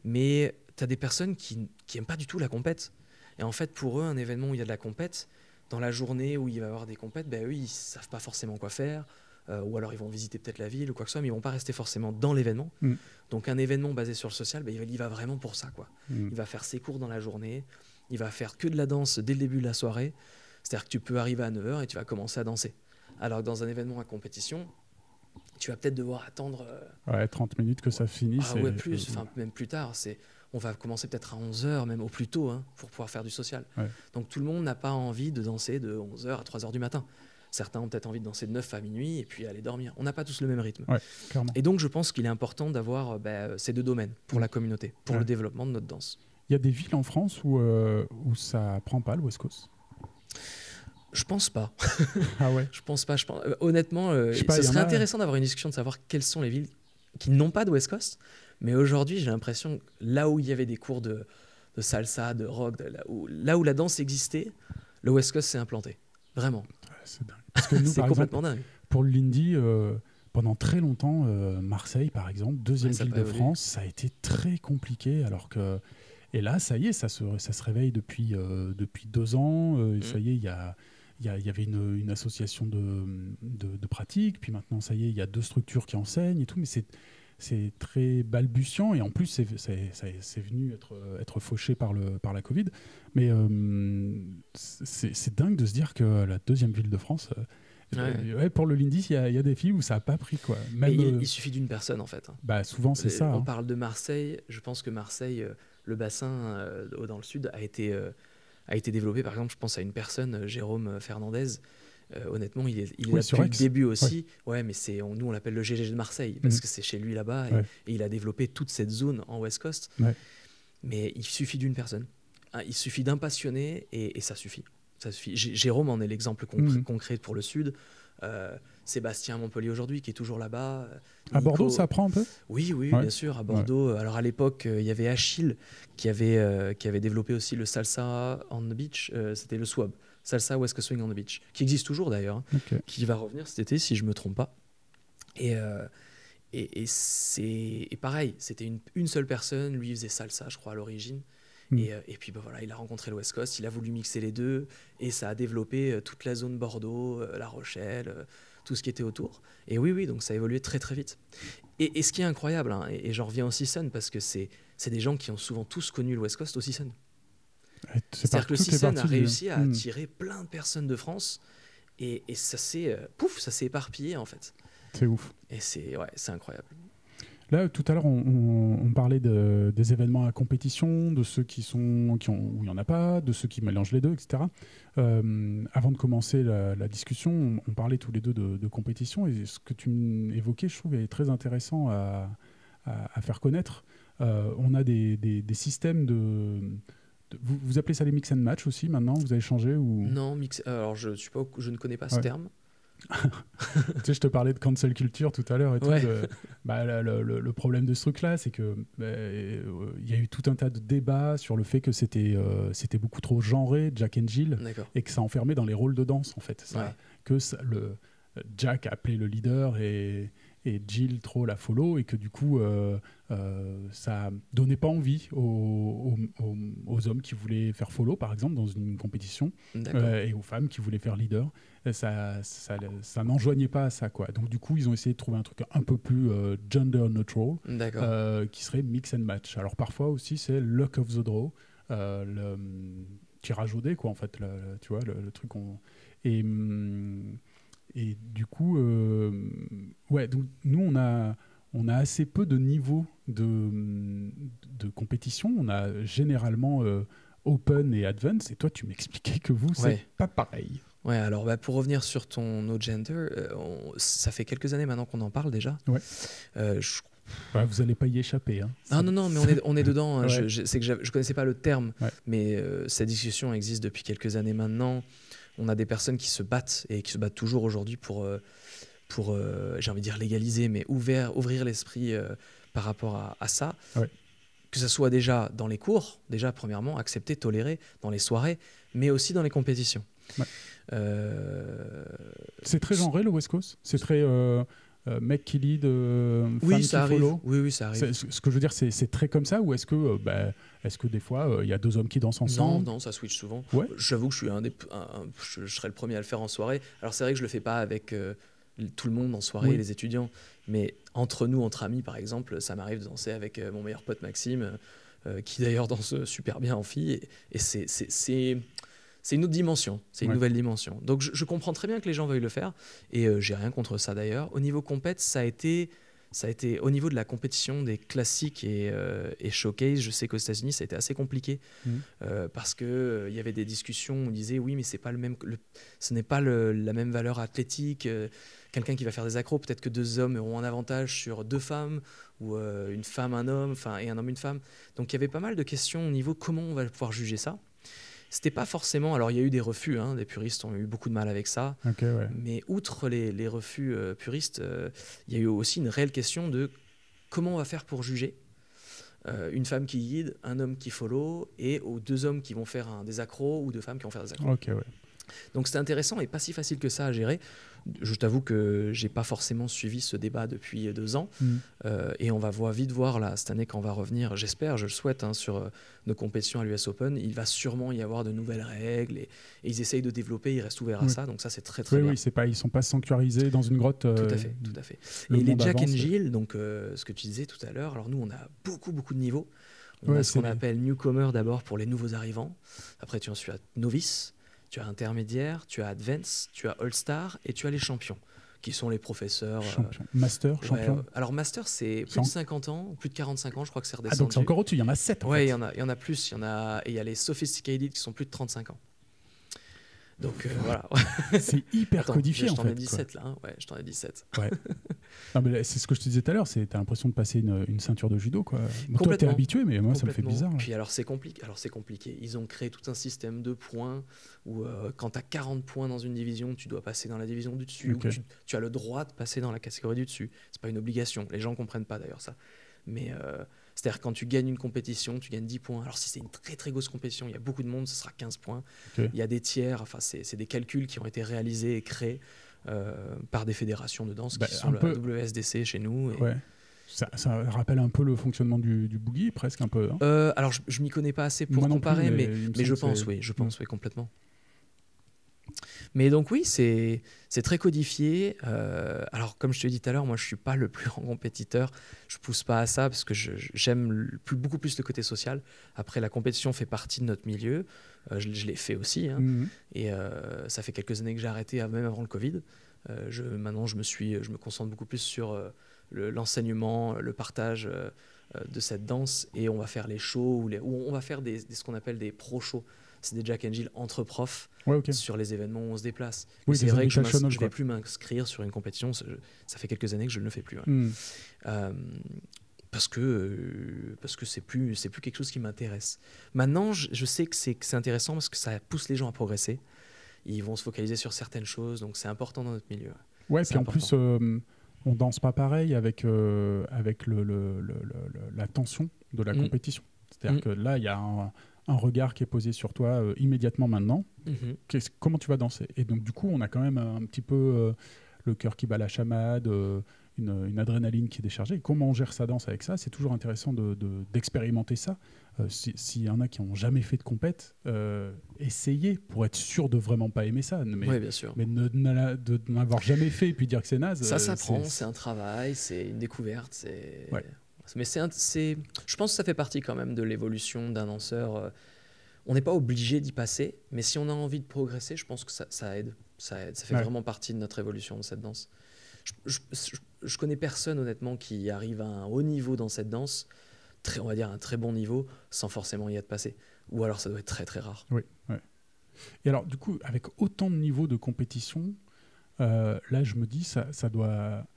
mais tu as des personnes qui aiment pas du tout la compète. Et en fait, pour eux, un événement où il y a de la compète, dans la journée où il va y avoir des compètes, ben, eux, ils ne savent pas forcément quoi faire, ou alors ils vont visiter peut-être la ville ou quoi que ce soit, mais ils ne vont pas rester forcément dans l'événement. Donc un événement basé sur le social, ben, il va vraiment pour ça, quoi. Il va faire ses cours dans la journée, il va faire que de la danse dès le début de la soirée. C'est-à-dire que tu peux arriver à 9h et tu vas commencer à danser. Alors que dans un événement à compétition, tu vas peut-être devoir attendre 30 minutes que ça finisse. Ouais, plus, même plus tard. On va commencer peut-être à 11h, même au plus tôt, hein, pour pouvoir faire du social. Ouais. Donc tout le monde n'a pas envie de danser de 11h à 3h du matin. Certains ont peut-être envie de danser de 9 à minuit et puis aller dormir. On n'a pas tous le même rythme. Ouais, clairement. Et donc je pense qu'il est important d'avoir ces deux domaines pour la communauté, pour le développement de notre danse. Il y a des villes en France où ça prend pas le West Coast? Je pense pas. Ah ouais. Je pense pas. Honnêtement, ce serait intéressant d'avoir une discussion de savoir quelles sont les villes qui n'ont pas de West Coast. Mais aujourd'hui, j'ai l'impression que là où il y avait des cours de salsa, de rock, là où la danse existait, le West Coast s'est implanté. Vraiment. Ouais, c'est dingue. Parce que nous, c'est complètement dingue. Pour le Lindy, pendant très longtemps, Marseille, par exemple, deuxième ville de France, ça a été très compliqué. Et là, ça y est, ça se réveille depuis 2 ans. Ça y est, il y avait une association de pratiques. Puis maintenant, ça y est, il y a 2 structures qui enseignent et tout. Mais c'est très balbutiant. Et en plus, c'est venu être fauché par la Covid. Mais c'est dingue de se dire que la deuxième ville de France... pour le Lindy, il y a des filles où ça n'a pas pris, quoi. Même, il suffit d'une personne, en fait. Bah, souvent, c'est ça. On parle de Marseille. Je pense que Marseille, le bassin dans le sud, a été développé. Par exemple, je pense à une personne, Jérôme Fernandez. Honnêtement, il est là depuis le début aussi. Ouais, mais nous, on l'appelle le GG de Marseille parce que c'est chez lui là-bas et il a développé toute cette zone en West Coast. Ouais. Mais il suffit d'une personne. Il suffit d'un passionné et ça suffit. Ça suffit. Jérôme en est l'exemple concret pour le Sud. Sébastien à Montpellier aujourd'hui qui est toujours là-bas. À Bordeaux, ça prend un peu ? Oui, bien sûr, à Bordeaux. Ouais. Alors à l'époque, il y avait Achille qui avait développé aussi le salsa on the beach. C'était le SWAB, Salsa West Coast Swing on the beach, qui existe toujours d'ailleurs, qui va revenir cet été si je me trompe pas. Et pareil, c'était une seule personne. Lui, il faisait salsa, je crois, à l'origine. Et puis voilà, il a rencontré le West Coast, il a voulu mixer les deux et ça a développé toute la zone Bordeaux, La Rochelle, tout ce qui était autour. Et oui, donc ça a évolué très très vite. Et ce qui est incroyable, hein, et j'en reviens au CISUN parce que c'est des gens qui ont souvent tous connu le West Coast au CISUN. C'est-à-dire que le CISUN a réussi à attirer plein de personnes de France et ça s'est éparpillé en fait. C'est ouf. Et c'est incroyable. Là, tout à l'heure, on parlait des événements à compétition, de ceux où il n'y en a pas, de ceux qui mélangent les deux, etc. Avant de commencer la discussion, on parlait tous les deux de compétition. Et ce que tu évoquais, je trouve, est très intéressant à faire connaître. On a des systèmes vous appelez ça les mix and match aussi, maintenant? Vous avez changé ou... Non, alors je ne connais pas ce terme. Tu sais, je te parlais de cancel culture tout à l'heure et tout. Le problème de ce truc-là, c'est que il y a eu tout un tas de débats sur le fait que c'était beaucoup trop genré, Jack and Jill, et que ça enfermait dans les rôles de danse en fait. Jack appelait le leader et Jill trop la follow, et que du coup ça donnait pas envie aux hommes qui voulaient faire follow par exemple dans une compétition, et aux femmes qui voulaient faire leader. Ça n'enjoignait pas à ça, quoi. Donc du coup ils ont essayé de trouver un truc un peu plus gender neutral, qui serait mix and match. Alors parfois aussi c'est luck of the draw, le tirage au dé, quoi, en fait, tu vois, le truc et du coup, donc nous, on a assez peu de niveaux de compétition. On a généralement Open et Advanced. Et toi, tu m'expliquais que vous, c'est pas pareil. Ouais, alors pour revenir sur ton No Gender, ça fait quelques années maintenant qu'on en parle déjà. Ouais. Vous n'allez pas y échapper. Hein. Non, mais on est dedans. Hein. C'est que je connaissais pas le terme, mais cette discussion existe depuis quelques années maintenant. On a des personnes qui se battent et qui se battent toujours aujourd'hui pour j'ai envie de dire légaliser, mais ouvrir l'esprit par rapport à ça. Ouais. Que ce soit déjà dans les cours, déjà premièrement, accepter, tolérer, dans les soirées, mais aussi dans les compétitions. Ouais. C'est très genré le West Coast. C'est très... mec qui lead, femme Oui, qui ça arrive. follow. Oui, ça arrive. Ce que je veux dire, c'est très comme ça, ou est-ce que des fois, il y a deux hommes qui dansent ensemble? Non, ça switch souvent. Ouais. J'avoue que je serais le premier à le faire en soirée. Alors c'est vrai que je le fais pas avec tout le monde en soirée, Oui. les étudiants, mais entre nous, entre amis par exemple, ça m'arrive de danser avec mon meilleur pote Maxime, qui d'ailleurs danse super bien en fille, et c'est une autre dimension, c'est une nouvelle dimension. Donc je comprends très bien que les gens veuillent le faire, et j'ai rien contre ça d'ailleurs. Au niveau compète, ça a été au niveau de la compétition des classiques et showcase. Je sais qu'aux États-Unis, ça a été assez compliqué parce que il y avait des discussions où on disait oui, mais c'est pas ce n'est pas la même valeur athlétique. Quelqu'un qui va faire des accros, peut-être que deux hommes auront un avantage sur deux femmes, ou une femme, un homme, et un homme, une femme. Donc il y avait pas mal de questions au niveau comment on va pouvoir juger ça. C'était pas forcément... Alors, il y a eu des refus, des puristes ont eu beaucoup de mal avec ça. Okay, ouais. Mais outre les refus puristes, il y a eu aussi une réelle question de comment on va faire pour juger une femme qui guide, un homme qui follow, ou deux hommes qui vont faire des accros, ou deux femmes qui vont faire des accros. Okay, ouais. Donc, c'était intéressant et pas si facile que ça à gérer. Je t'avoue que j'ai pas forcément suivi ce débat depuis 2 ans. Et on va vite voir là, cette année quand on va revenir, j'espère, je le souhaite, sur nos compétitions à l'US Open, il va sûrement y avoir de nouvelles règles, et ils essayent de développer, ils restent ouverts à ça, donc ça c'est très bien. Oui, ils sont pas sanctuarisés dans une grotte. Tout à fait. Et les Jack and Jill, donc ce que tu disais tout à l'heure, alors nous on a beaucoup de niveaux. On a ce qu'on appelle newcomer d'abord pour les nouveaux arrivants, après tu as novice, tu as intermédiaire, tu as advance, tu as all-star et tu as les champions, qui sont les professeurs. Master, champion. Alors master, c'est plus de 50 ans, plus de 45 ans, je crois que c'est redescendu. Ah, donc c'est encore au-dessus, il y en a 7 en fait. Oui, il y en a plus, et il y a les sophisticated qui sont plus de 35 ans. Donc voilà. C'est hyper codifié en fait. Je t'en ai 17 là, ouais, je t'en ai 17. Ouais. Non, mais c'est ce que je te disais tout à l'heure, t'as l'impression de passer une ceinture de judo, quoi. Bon, toi t'es habitué, mais moi ça me fait bizarre. Là. Puis alors c'est compliqué. Ils ont créé tout un système de points où quand tu as 40 points dans une division, tu dois passer dans la division du dessus, ou tu as le droit de passer dans la catégorie du dessus. C'est pas une obligation. Les gens comprennent pas d'ailleurs ça. Mais c'est-à-dire quand tu gagnes une compétition, tu gagnes 10 points. Alors si c'est une très très grosse compétition, il y a beaucoup de monde, ce sera 15 points. Il y a des tiers, c'est des calculs qui ont été réalisés et créés par des fédérations de danse qui sont la WSDC chez nous. Et... Ouais. Ça rappelle un peu le fonctionnement du boogie, presque un peu. Alors je m'y connais pas assez pour comparer, mais je pense, oui, complètement. Mais donc oui, c'est très codifié. Alors comme je te l'ai dit tout à l'heure, moi je suis pas le plus grand compétiteur. Je pousse pas à ça parce que j'aime beaucoup plus le côté social. Après, la compétition fait partie de notre milieu. Je l'ai fait aussi. Et ça fait quelques années que j'ai arrêté, même avant le Covid. Maintenant, je me concentre beaucoup plus sur l'enseignement, le partage de cette danse. Et on va faire les shows, ou on va faire ce qu'on appelle des pro-shows. C'est des Jack and Jill entre profs sur les événements où on se déplace. Oui, c'est vrai que je ne vais plus m'inscrire sur une compétition. Ça fait quelques années que je ne le fais plus. Parce que c'est plus quelque chose qui m'intéresse. Maintenant, je sais que c'est intéressant parce que ça pousse les gens à progresser. Ils vont se focaliser sur certaines choses, donc c'est important dans notre milieu. Ouais, puis en plus, on danse pas pareil avec la tension de la compétition. C'est-à-dire que là, il y a un regard qui est posé sur toi immédiatement maintenant. Comment tu vas danser? Et donc, du coup, on a quand même un petit peu le cœur qui bat la chamade, une adrénaline qui est déchargée. Et comment on gère sa danse avec ça? C'est toujours intéressant d'expérimenter ça. S'il y en a qui n'ont jamais fait de compète, essayez pour être sûr de vraiment pas aimer ça. Oui, bien sûr. Mais de n'avoir jamais fait et puis dire que c'est naze. Ça s'apprend, c'est un travail, c'est une découverte. Ouais. Mais je pense que ça fait partie quand même de l'évolution d'un danseur. On n'est pas obligé d'y passer, mais si on a envie de progresser, je pense que ça aide. Ça fait vraiment partie de notre évolution de cette danse. Je connais personne, honnêtement, qui arrive à un haut niveau dans cette danse, on va dire un très bon niveau, sans forcément y être passé. Ou alors ça doit être très très rare. Oui. Ouais. Et alors, du coup, avec autant de niveaux de compétition, là, je me dis, ça doit...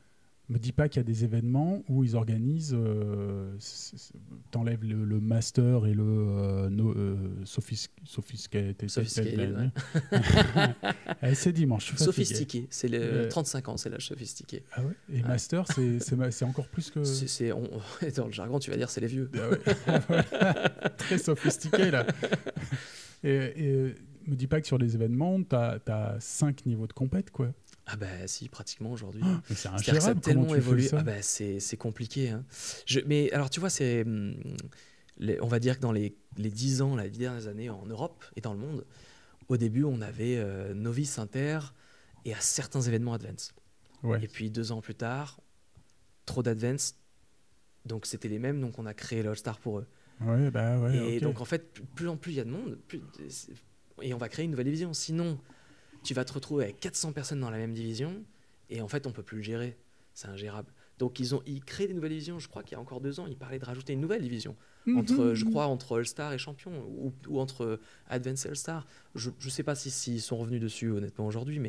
Me dis pas qu'il y a des événements où ils organisent, t'enlèves le master et le sophisticated. C'est dimanche. Sophistiqué, c'est le 35 ans, c'est l'âge sophistiqué. Ah ouais. Et master, c'est encore plus que. Dans le jargon, tu vas dire c'est les vieux. Ah ouais. Très sophistiqué là. Et me dis pas que sur les événements, t'as 5 niveaux de compète, quoi. Ah bah si, pratiquement aujourd'hui. Mais c'est C'est-à-dire que ça a ingérable, comment tellement tu fais évolué. ça? Ah bah c'est compliqué. Hein. Mais alors tu vois, on va dire que dans les 10 ans, les 10 dernières années en Europe et dans le monde, au début on avait Novice, Inter et à certains événements Advance. Ouais. Et puis 2 ans plus tard, trop d'Advance, donc c'était les mêmes, donc on a créé l'All-Star pour eux. Ouais, bah ouais, Et ok. donc en fait, plus en plus il y a de monde, et on va créer une nouvelle division. Sinon, tu vas te retrouver avec 400 personnes dans la même division, et en fait on peut plus le gérer, c'est ingérable. Donc ils créent des nouvelles divisions. Je crois qu'il y a encore 2 ans, ils parlaient de rajouter une nouvelle division entre All-Star et Champion, ou entre Advance et All-Star. Je sais pas s'ils sont revenus dessus honnêtement aujourd'hui,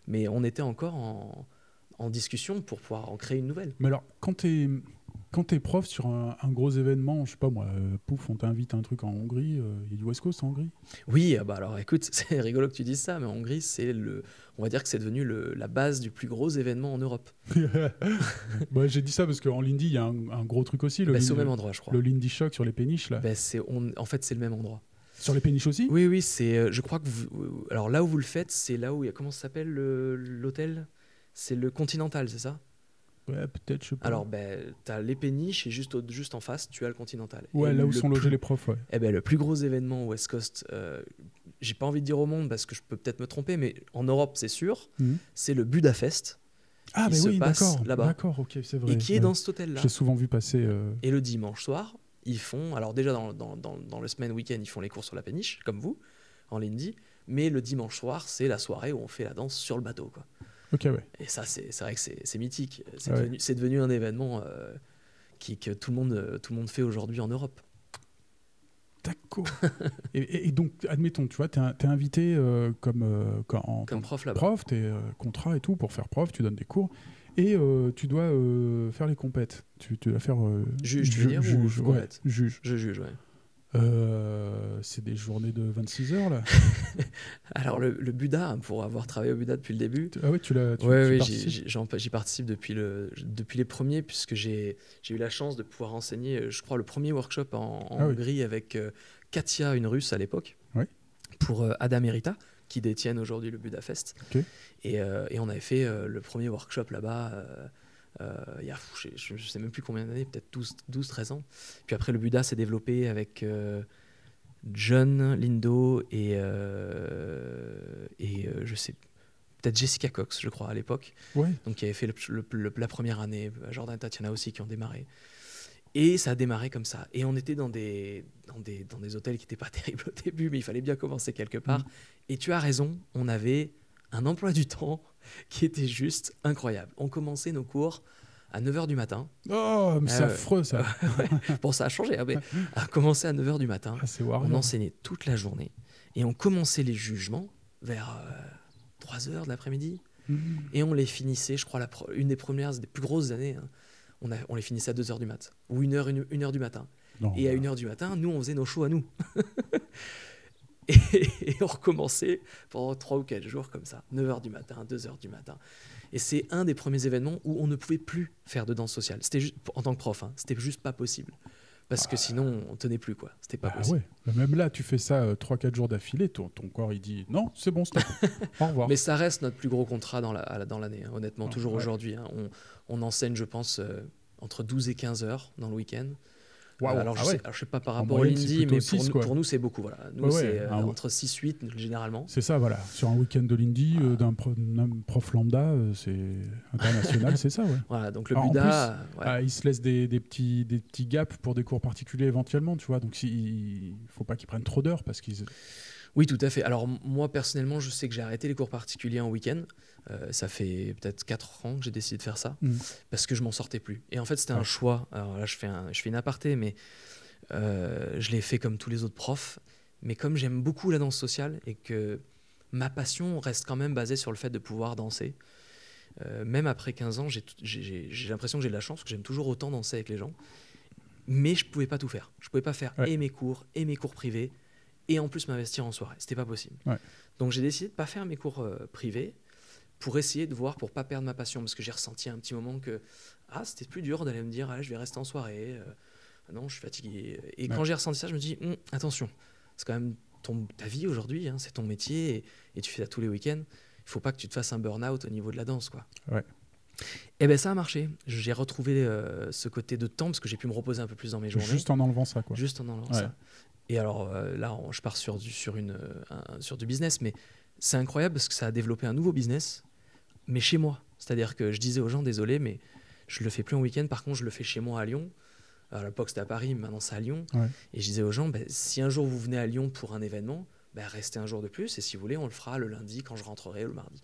mais on était encore en discussion pour pouvoir en créer une nouvelle. Mais alors, quand t'es prof sur un gros événement, je sais pas moi, pouf, on t'invite à un truc en Hongrie, il y a du West Coast en Hongrie? Oui, bah alors écoute, c'est rigolo que tu dises ça, mais en Hongrie, on va dire que c'est devenu la base du plus gros événement en Europe. Bah, j'ai dit ça parce qu'en Lindy, il y a un gros truc aussi. C'est au même endroit, je crois. Le Lindy Shock sur les péniches, là. En fait, c'est le même endroit. Sur les péniches aussi? Oui, je crois que alors là où vous le faites, c'est là où il y a, comment ça s'appelle l'hôtel? C'est le Continental, c'est ça? Ouais, peut-être, je sais pas. Alors, t'as les péniches et juste en face, tu as le Continental. Ouais, et là où sont logés les profs, ouais. Le plus gros événement West Coast, j'ai pas envie de dire au monde parce que je peux peut-être me tromper, mais en Europe, c'est sûr, c'est le Budapest. Ah, qui mais se oui, passe d'accord. là-bas. D'accord, ok, c'est vrai. Et qui est dans cet hôtel-là. J'ai souvent vu passer. Et le dimanche soir, ils font. Alors, déjà, dans le semaine week-end, ils font les cours sur la péniche, comme vous, en Lindy. Mais le dimanche soir, c'est la soirée où on fait la danse sur le bateau, quoi. Ok, ouais. Et ça, c'est vrai que c'est mythique. Ouais. C'est devenu un événement que tout le monde fait aujourd'hui en Europe. D'accord. et donc, admettons, tu vois, t'es invité comme prof là-bas. Prof, t'es contrat et tout pour faire prof, tu donnes des cours. Et tu dois faire les compètes. Tu dois faire. Juge, tu veux dire, ou compète? Juge. Je juge, ouais. C'est des journées de 26 heures, là. Alors, le Buda, pour avoir travaillé au Buda depuis le début. Ah oui, tu j'y participe depuis les premiers, puisque j'ai eu la chance de pouvoir enseigner, je crois, le premier workshop en Hongrie avec Katia, une Russe à l'époque, pour Adam Erita, qui détiennent aujourd'hui le Budapest. Okay. Et on avait fait le premier workshop là-bas. Il y a, je ne sais même plus combien d'années, peut-être 12-13 ans. Puis après, le Buda s'est développé avec John Lindo et je sais, peut-être Jessica Cox, je crois, à l'époque. Ouais. Donc, qui avait fait la première année. Jordan et Tatiana aussi qui ont démarré. Et ça a démarré comme ça. Et on était dans des hôtels qui n'étaient pas terribles au début, mais il fallait bien commencer quelque part. Et tu as raison, on avait un emploi du temps qui était juste incroyable. On commençait nos cours à 9h du matin. Oh, mais c'est affreux, ça. Bon, ça a changé, hein, mais on commençait à 9h du matin. On enseignait toute la journée. Et on commençait les jugements vers 3h de l'après-midi. Et on les finissait, je crois, une des plus grosses années. Hein, on les finissait à 2h du mat. Ou 1h du matin. Non, et à 1h du matin, nous, on faisait nos shows à nous. Et on recommençait pendant 3 ou 4 jours comme ça, 9h du matin, 2h du matin. Et c'est un des premiers événements où on ne pouvait plus faire de danse sociale. C'était juste, en tant que prof, hein, c'était juste pas possible. Parce que sinon, on tenait plus, quoi. C'était pas possible. Ouais. Même là, tu fais ça 3-4 jours d'affilée, ton corps, il dit non, c'est bon, stop. Au revoir. Mais ça reste notre plus gros contrat dans l'année, hein, honnêtement, toujours aujourd'hui. Hein. On enseigne, je pense, entre 12 et 15 heures dans le week-end. Wow. Alors, je sais pas par rapport au Lindy, mais pour nous, c'est beaucoup. Voilà. Nous, c'est entre 6-8 généralement. C'est ça, voilà. Sur un week-end de Lindy, d'un prof lambda, c'est international, c'est ça, ouais. Voilà, donc le Buda... il se laisse des petits gaps pour des cours particuliers éventuellement, tu vois. Donc, il faut pas qu'ils prennent trop d'heures parce qu'ils... Oui, tout à fait. Alors, moi, personnellement, je sais que j'ai arrêté les cours particuliers en week-end. Ça fait peut-être 4 ans que j'ai décidé de faire ça parce que je m'en sortais plus. Et en fait, c'était un choix. Alors là, je fais une aparté, mais je l'ai fait comme tous les autres profs. Mais comme j'aime beaucoup la danse sociale et que ma passion reste quand même basée sur le fait de pouvoir danser, même après 15 ans, j'ai l'impression que j'ai de la chance, que j'aime toujours autant danser avec les gens. Mais je ne pouvais pas tout faire. Je ne pouvais pas faire et mes cours privés et en plus m'investir en soirée. C'était pas possible. Ouais. Donc j'ai décidé de pas faire mes cours privés pour essayer de voir, pour pas perdre ma passion, parce que j'ai ressenti un petit moment que c'était plus dur d'aller me dire je vais rester en soirée, non je suis fatigué. Et quand j'ai ressenti ça, je me dis attention, c'est quand même ta vie aujourd'hui, hein, c'est ton métier et tu fais ça tous les week-ends. Il faut pas que tu te fasses un burn-out au niveau de la danse, quoi. Ouais. Et ben ça a marché. J'ai retrouvé ce côté de temps parce que j'ai pu me reposer un peu plus dans mes journées. Juste en enlevant ça, quoi. Juste en enlevant ça. Et alors là, je pars sur du business, mais c'est incroyable parce que ça a développé un nouveau business, mais chez moi. C'est-à-dire que je disais aux gens, désolé, mais je le fais plus en week-end. Par contre, je le fais chez moi à Lyon. À l'époque, c'était à Paris, mais maintenant c'est à Lyon. Ouais. Et je disais aux gens, si un jour vous venez à Lyon pour un événement, restez un jour de plus. Et si vous voulez, on le fera le lundi quand je rentrerai, le mardi.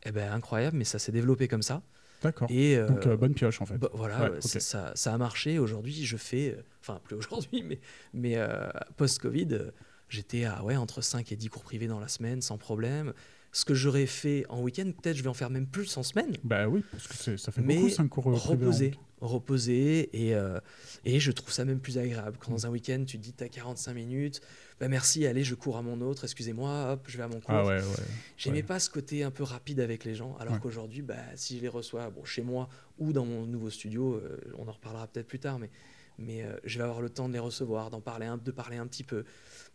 Et incroyable, mais ça s'est développé comme ça. D'accord. Donc bonne pioche en fait. Voilà, okay. Ça a marché. Aujourd'hui, je fais, enfin plus aujourd'hui, mais post-Covid, j'étais à entre 5 et 10 cours privés dans la semaine sans problème. Ce que j'aurais fait en week-end, peut-être je vais en faire même plus en semaine. Bah oui, parce que ça fait beaucoup 5 cours privés. Reposer et je trouve ça même plus agréable. Quand dans un week-end, tu te dis tu as 45 minutes, merci, allez, je cours à mon autre, excusez-moi, hop, je vais à mon cours. Ah ouais. J'aimais pas ce côté un peu rapide avec les gens, alors qu'aujourd'hui, si je les reçois chez moi ou dans mon nouveau studio, on en reparlera peut-être plus tard, mais je vais avoir le temps de les recevoir, de parler un petit peu.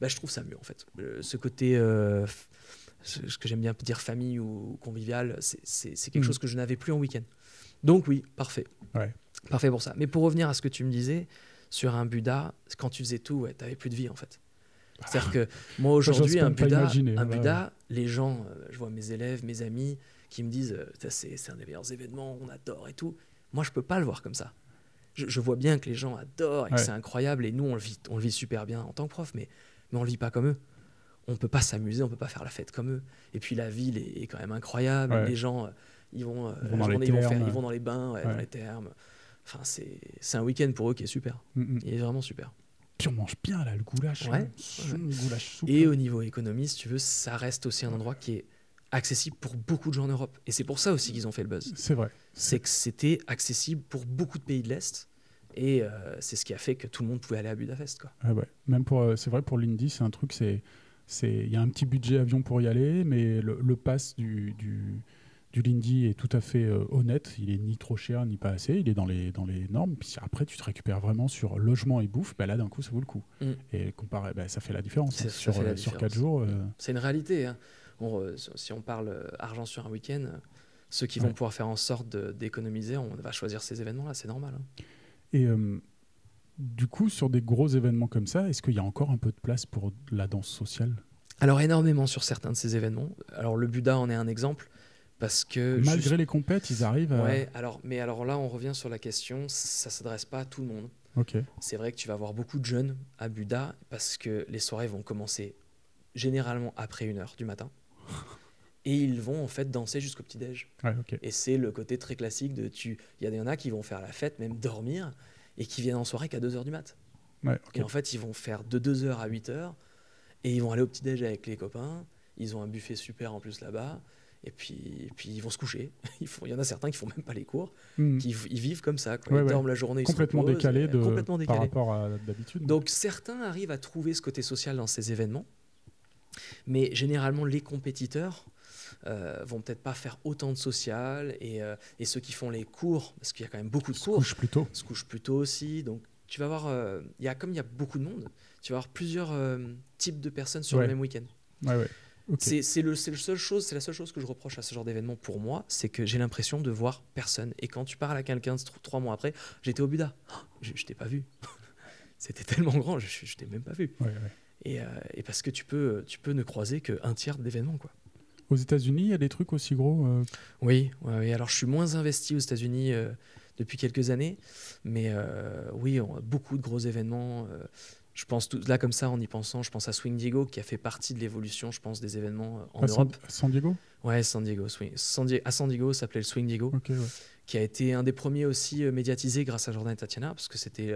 Je trouve ça mieux en fait. Ce côté, ce que j'aime bien dire famille ou convivial, c'est quelque chose que je n'avais plus en week-end. Donc oui, parfait. Ouais. Parfait pour ça. Mais pour revenir à ce que tu me disais, sur un Buddha, quand tu faisais tout, tu n'avais plus de vie en fait. C'est-à-dire que moi aujourd'hui, un Buddha, les gens, je vois mes élèves, mes amis qui me disent c'est un des meilleurs événements, on adore et tout. Moi, je ne peux pas le voir comme ça. Je vois bien que les gens adorent et que c'est incroyable et nous, on le vit super bien en tant que prof, mais on ne le vit pas comme eux. On ne peut pas s'amuser, on ne peut pas faire la fête comme eux. Et puis la ville est quand même incroyable. Ouais. Les gens, ils vont dans les bains, dans les thermes. Enfin, c'est un week-end pour eux qui est super. Il est vraiment super. Puis on mange bien là, le goulash. Goulash souple. Et au niveau économie, si tu veux, ça reste aussi un endroit qui est accessible pour beaucoup de gens en Europe. Et c'est pour ça aussi qu'ils ont fait le buzz. C'est vrai. C'est que c'était accessible pour beaucoup de pays de l'Est. Et c'est ce qui a fait que tout le monde pouvait aller à Budapest, quoi. Ah ouais. Même c'est vrai, pour l'Indy, c'est un truc, il y a un petit budget avion pour y aller, mais le pass du Lindy est tout à fait honnête. Il est ni trop cher ni pas assez. Il est dans les normes. Puis après, tu te récupères vraiment sur logement et bouffe. Là, d'un coup, ça vaut le coup. Et comparé, ça fait la différence. Sur 4 jours. C'est une réalité. Hein. Si on parle argent sur un week-end, ceux qui vont pouvoir faire en sorte d'économiser, on va choisir ces événements-là. C'est normal. Hein. Et du coup, sur des gros événements comme ça, est-ce qu'il y a encore un peu de place pour la danse sociale ? Alors, énormément sur certains de ces événements. Alors, le Buddha en est un exemple. Parce que malgré les compètes, ils arrivent à... Ouais, alors là, on revient sur la question, ça ne s'adresse pas à tout le monde. Okay. C'est vrai que tu vas avoir beaucoup de jeunes à Buddha parce que les soirées vont commencer généralement après 1h du matin. Et ils vont en fait danser jusqu'au petit-déj. Ouais, okay. Et c'est le côté très classique de... Il y en a qui vont faire la fête, même dormir, et qui viennent en soirée qu'à 2h du mat. Ouais, okay. Et en fait, ils vont faire de 2h à 8h, et ils vont aller au petit-déj avec les copains. Ils ont un buffet super en plus là-bas. Et puis ils vont se coucher. Il y en a certains qui font même pas les cours, ils vivent comme ça. Quoi. Ils dorment la journée, complètement ils se reposent, décalé par rapport à d'habitude. Donc certains arrivent à trouver ce côté social dans ces événements, mais généralement les compétiteurs vont peut-être pas faire autant de social et ceux qui font les cours, parce qu'il y a quand même beaucoup de cours, se couchent plus tôt aussi. Donc tu vas voir, comme il y a beaucoup de monde, tu vas avoir plusieurs types de personnes sur le même week-end. Ouais. Okay. C'est la seule chose que je reproche à ce genre d'événement pour moi, c'est que j'ai l'impression de voir personne. Et quand tu parles à quelqu'un 3 mois après, j'étais au Buddha, je t'ai pas vu. C'était tellement grand, je t'ai même pas vu. Ouais. Et parce que tu peux ne croiser qu'un tiers d'événements, quoi. Aux États-Unis, il y a des trucs aussi gros Oui. Alors je suis moins investi aux États-Unis depuis quelques années, mais oui, on a beaucoup de gros événements. Je pense là comme ça en y pensant, je pense à Swing Diego qui a fait partie de l'évolution, je pense, des événements en Europe. San Diego ? Ouais, San Diego. À San Diego, ça s'appelait le Swing Diego, qui a été un des premiers aussi médiatisés grâce à Jordan et Tatiana, parce que c'était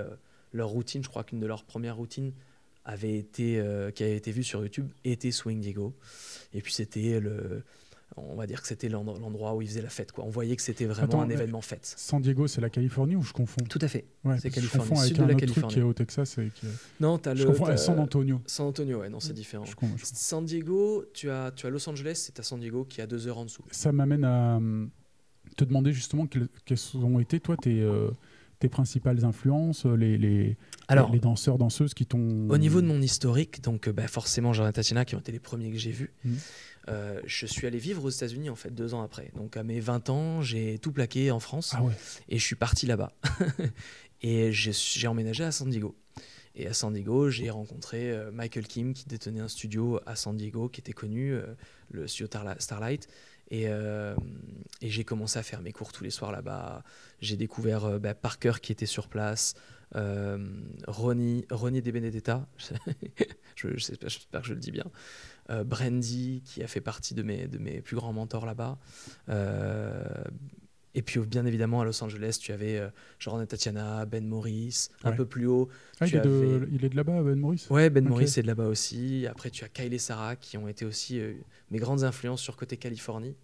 leur routine. Je crois qu'une de leurs premières routines qui avait été vue sur YouTube était Swing Diego. Et puis c'était on va dire que c'était l'endroit où ils faisaient la fête, quoi. On voyait que c'était vraiment un événement fête. San Diego, c'est la Californie ou je confonds ? Tout à fait. C'est Californie, sud de la Californie. Truc qui est au Texas. Non, je confonds avec San Antonio. San Antonio, ouais, non, c'est différent. Je comprends. San Diego, tu as Los Angeles, c'est à San Diego qui est à 2 heures en dessous. Ça m'amène à te demander justement quelles ont été, toi, tes principales influences, les danseurs, danseuses qui t'ont... Au niveau de mon historique, donc forcément Jordan et Tatiana qui ont été les premiers que j'ai vus. je suis allé vivre aux États-Unis en fait 2 ans après. Donc à mes 20 ans, j'ai tout plaqué en France et je suis parti là-bas. Et j'ai emménagé à San Diego. Et à San Diego, j'ai rencontré Michael Kim qui détenait un studio à San Diego qui était connu, le studio Starlight. Et j'ai commencé à faire mes cours tous les soirs là-bas. J'ai découvert Parker qui était sur place, Ronnie De Benedetta, j'espère que je le dis bien, Brandy qui a fait partie de mes plus grands mentors là-bas. Et puis bien évidemment à Los Angeles, tu avais Jordan et Tatiana, Ben Morris, un peu plus haut. Il est de là-bas, Ben Morris. Ouais, Ben Morris est de là-bas aussi. Après, tu as Kyle et Sarah qui ont été aussi mes grandes influences sur côté Californie.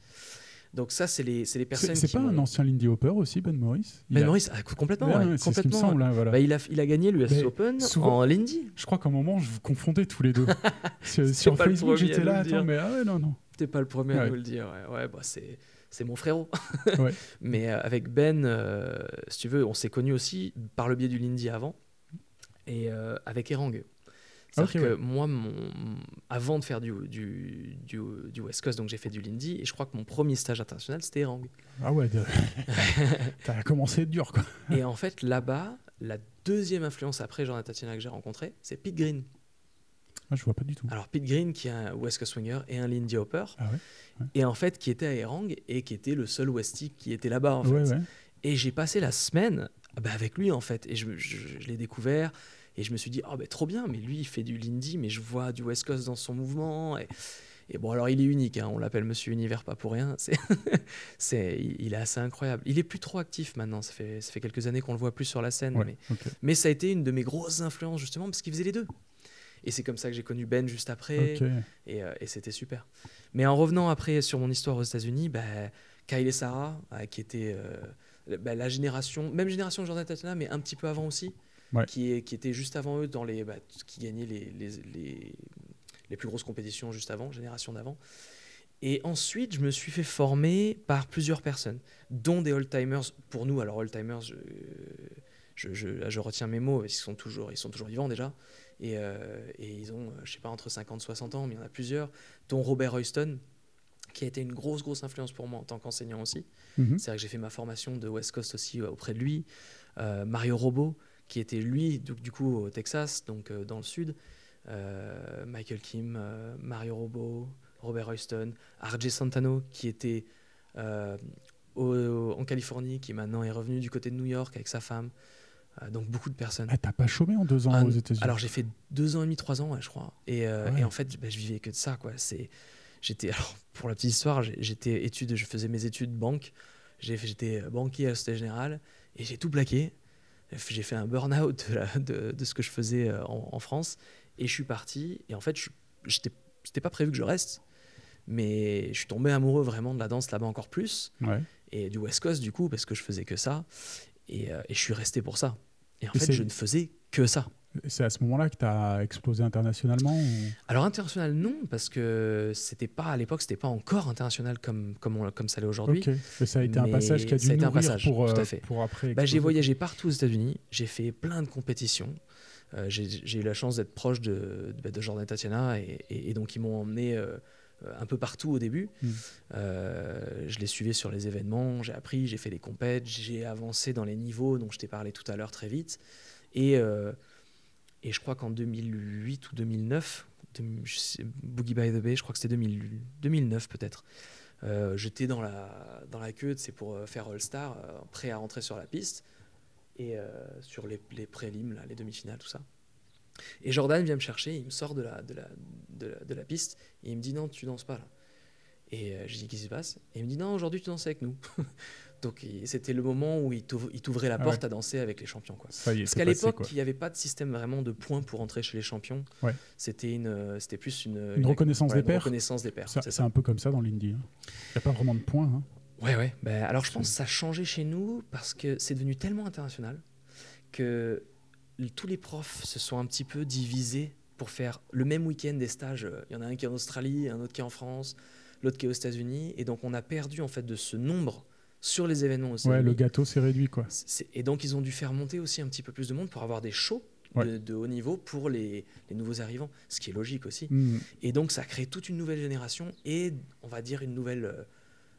Donc ça, c'est les personnes c'est qui pas un ancien Lindy Hopper aussi, Ben Morris? Morris, complètement. Ouais, c'est ce qui me semble, hein, voilà. Il a gagné l'US Open en Lindy. Je crois qu'à un moment, je vous confondais tous les deux. sur Facebook, j'étais là, attends, mais non. T'es pas le premier à nous le dire. Ouais, c'est mon frérot. Mais avec Ben, si tu veux, on s'est connus aussi par le biais du Lindy avant et avec Erang. C'est-à-dire que moi, avant de faire du West Coast, donc j'ai fait du Lindy, et je crois que mon premier stage international, c'était Erang. Ah ouais, t'as commencé à être dur, quoi. Et en fait, là-bas, la deuxième influence après Jordan et Tatiana que j'ai rencontré, c'est Pete Green. Ah, je vois pas du tout. Alors Pete Green, qui est un West Coast Swinger et un Lindy Hopper, et en fait, qui était à Erang, et qui était le seul Westie qui était là-bas, en fait. Et j'ai passé la semaine avec lui, en fait, et je l'ai découvert. Et je me suis dit, trop bien, mais lui, il fait du Lindy, mais je vois du West Coast dans son mouvement. Et bon, alors il est unique, hein, on l'appelle Monsieur Univers, pas pour rien. Il est assez incroyable. Il est plus trop actif maintenant, ça fait quelques années qu'on le voit plus sur la scène. Mais ça a été une de mes grosses influences, justement, parce qu'il faisait les deux. Et c'est comme ça que j'ai connu Ben juste après. Et c'était super. Mais en revenant après sur mon histoire aux États-Unis, Kyle et Sarah, qui étaient la génération, même génération de Jordan Tatiana, mais un petit peu avant aussi. Qui était juste avant eux, qui gagnait les plus grosses compétitions juste avant, génération d'avant. Et ensuite, je me suis fait former par plusieurs personnes, dont des old-timers. Pour nous, alors old-timers, je retiens mes mots, ils sont toujours vivants déjà. Et ils ont, je sais pas, entre 50 et 60 ans, mais il y en a plusieurs, dont Robert Royston, qui a été une grosse influence pour moi en tant qu'enseignant aussi. C'est-à-dire que j'ai fait ma formation de West Coast aussi auprès de lui. Mario Robo, qui était lui du coup au Texas, donc dans le sud, Michael Kim, Mario Robo, Robert Royston, RJ Santano qui était en Californie, qui maintenant est revenu du côté de New York avec sa femme, donc beaucoup de personnes. T'as pas chômé en 2 ans aux États-Unis? Alors j'ai fait 2 ans et demi, 3 ans, je crois, et en fait je vivais que de ça, quoi. Alors pour la petite histoire, je faisais mes études banque, j'étais banquier à la Société Générale et j'ai tout plaqué. J'ai fait un burn-out de ce que je faisais en France et je suis parti. Et en fait, c'était pas prévu que je reste, mais je suis tombé amoureux vraiment de la danse là-bas encore plus et du West Coast du coup, parce que je faisais que ça et je suis resté pour ça. Et en fait, je ne faisais que ça. C'est à ce moment-là que tu as explosé internationalement Alors international non, parce que à l'époque c'était pas encore international comme ça l'est aujourd'hui. Mais ça a été un passage qui a dû nourrir pour après. J'ai voyagé partout aux États-Unis, j'ai fait plein de compétitions. J'ai eu la chance d'être proche de Jordan et Tatiana et donc ils m'ont emmené un peu partout au début. Je les suivais sur les événements, j'ai appris, j'ai fait les compètes, j'ai avancé dans les niveaux dont je t'ai parlé tout à l'heure très vite. Et je crois qu'en 2008 ou 2009, Boogie by the Bay, je crois que c'était 2009 peut-être, j'étais dans la queue pour faire All-Star, prêt à rentrer sur la piste, et sur les prélims, là, les demi-finales, tout ça. Et Jordan vient me chercher, il me sort de la piste, et il me dit « Non, tu danses pas là ». Et je dis « Qu'est-ce qui se passe ?» Et il me dit « Non, aujourd'hui tu danses avec nous ». Donc c'était le moment où il t'ouvrait la porte à danser avec les champions, quoi. Parce qu'à l'époque, il n'y avait pas de système vraiment de points pour entrer chez les champions. C'était plus une reconnaissance des pairs. C'est un peu comme ça dans l'Indie. Il n'y a pas vraiment de points. Alors je pense que ça a changé chez nous parce que c'est devenu tellement international que tous les profs se sont un petit peu divisés pour faire le même week-end des stages. Il y en a un qui est en Australie, un autre qui est en France, l'autre qui est aux États-Unis. Et donc on a perdu en fait de ce nombre sur les événements aussi. Le gâteau s'est réduit, quoi. Et donc ils ont dû faire monter aussi un petit peu plus de monde pour avoir des shows de haut niveau pour les nouveaux arrivants, ce qui est logique aussi. Mm. Et donc, ça crée toute une nouvelle génération et, on va dire, une nouvelle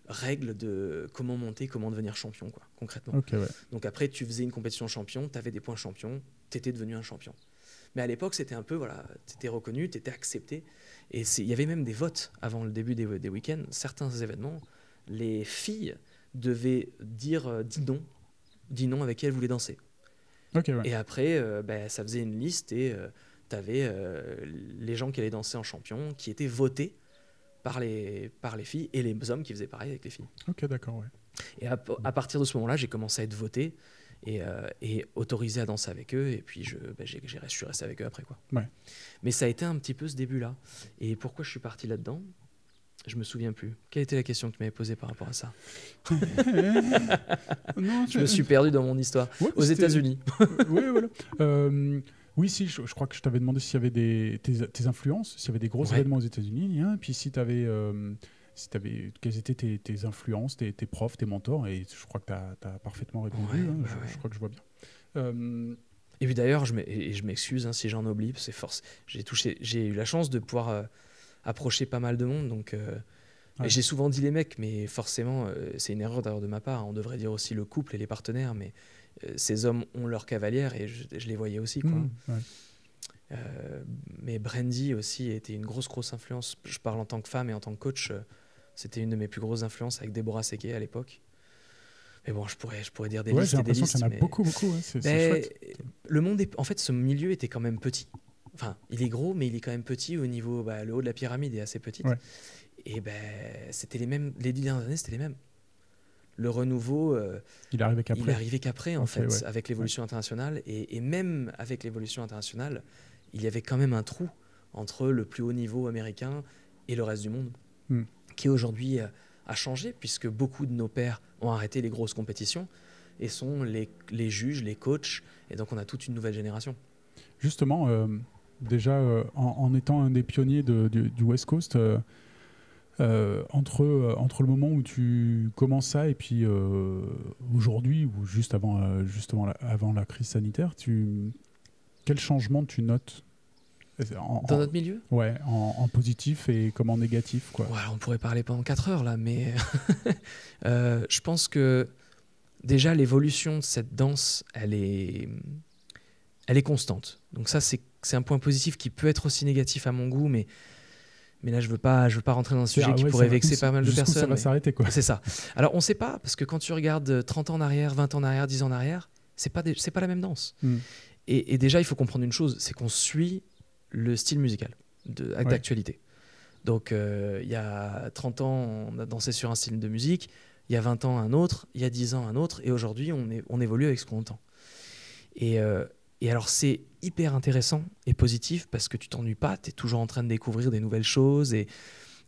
règle de comment monter, comment devenir champion, quoi, concrètement. Okay, ouais. Donc après, tu faisais une compétition champion, tu avais des points champion, tu étais devenu un champion. Mais à l'époque, c'était un peu, voilà, tu étais reconnu, tu étais accepté. Et il y avait même des votes avant le début des week-ends. Certains événements, les filles devaient dire dis non avec qui elles voulaient danser. Okay, ouais. Et après, ça faisait une liste et tu avais les gens qui allaient danser en champion, qui étaient votés par les filles et les hommes qui faisaient pareil avec les filles. Ok, d'accord, ouais. Et à partir de ce moment-là, j'ai commencé à être voté et autorisé à danser avec eux. Et puis, je suis resté avec eux après, quoi. Ouais. Mais ça a été un petit peu ce début-là. Et pourquoi je suis parti là-dedans ? Je me souviens plus. Quelle était la question que tu m'avais posée par rapport à ça ? Non, je me suis perdu dans mon histoire. Ouais, aux États-Unis. Oui, voilà. Oui, si, je crois que je t'avais demandé s'il y avait tes influences, s'il y avait des gros événements aux États-Unis, hein, puis si tu avais, quelles étaient tes influences, tes profs, tes mentors, et je crois que tu as parfaitement répondu, je crois que je vois bien. Et puis d'ailleurs, je m'excuse si j'en oublie, c'est force. J'ai eu la chance de pouvoir approcher pas mal de monde, donc et j'ai souvent dit les mecs, mais forcément, c'est une erreur d'ailleurs de ma part. On devrait dire aussi le couple et les partenaires, mais ces hommes ont leur cavalière et je les voyais aussi, quoi. Mais Brandy aussi était une grosse influence. Je parle en tant que femme et en tant que coach. C'était une de mes plus grosses influences avec Deborah Sequet à l'époque. Mais bon, je pourrais dire des listes et des listes. J'ai l'impression qu'il y en a beaucoup. Ouais. C'est chouette. Le monde en fait, ce milieu était quand même petit. Enfin, il est gros, mais il est quand même petit au niveau. Le haut de la pyramide est assez petit. Ouais. Et c'était les mêmes. Les 10 dernières années, c'était les mêmes. Le renouveau, il est arrivé qu'après, en fait, avec l'évolution internationale. Et même avec l'évolution internationale, il y avait quand même un trou entre le plus haut niveau américain et le reste du monde, qui aujourd'hui a changé, puisque beaucoup de nos pairs ont arrêté les grosses compétitions et sont les juges, les coachs, et donc on a toute une nouvelle génération. Justement, déjà, en étant un des pionniers du West Coast, entre le moment où tu commences ça et puis aujourd'hui, ou juste justement avant la crise sanitaire, quel changement tu notes dans notre milieu ? Ouais, en positif et comme en négatif, quoi. Ouais, on pourrait parler pendant 4 heures là, mais je pense que déjà l'évolution de cette danse, elle est constante. Donc ça, c'est un point positif qui peut être aussi négatif à mon goût, mais là, je veux pas rentrer dans un sujet qui pourrait vexer pas mal de personnes. Ça va s'arrêter, quoi. C'est ça. Alors, on ne sait pas, parce que quand tu regardes 30 ans en arrière, 20 ans en arrière, 10 ans en arrière, c'est pas la même danse. Et déjà, il faut comprendre une chose, c'est qu'on suit le style musical d'actualité. Donc, il y a 30 ans, on a dansé sur un style de musique, il y a 20 ans, un autre, il y a 10 ans, un autre, et aujourd'hui, on évolue avec ce qu'on entend. Et alors, c'est hyper intéressant et positif parce que tu t'ennuies pas, tu es toujours en train de découvrir des nouvelles choses. Et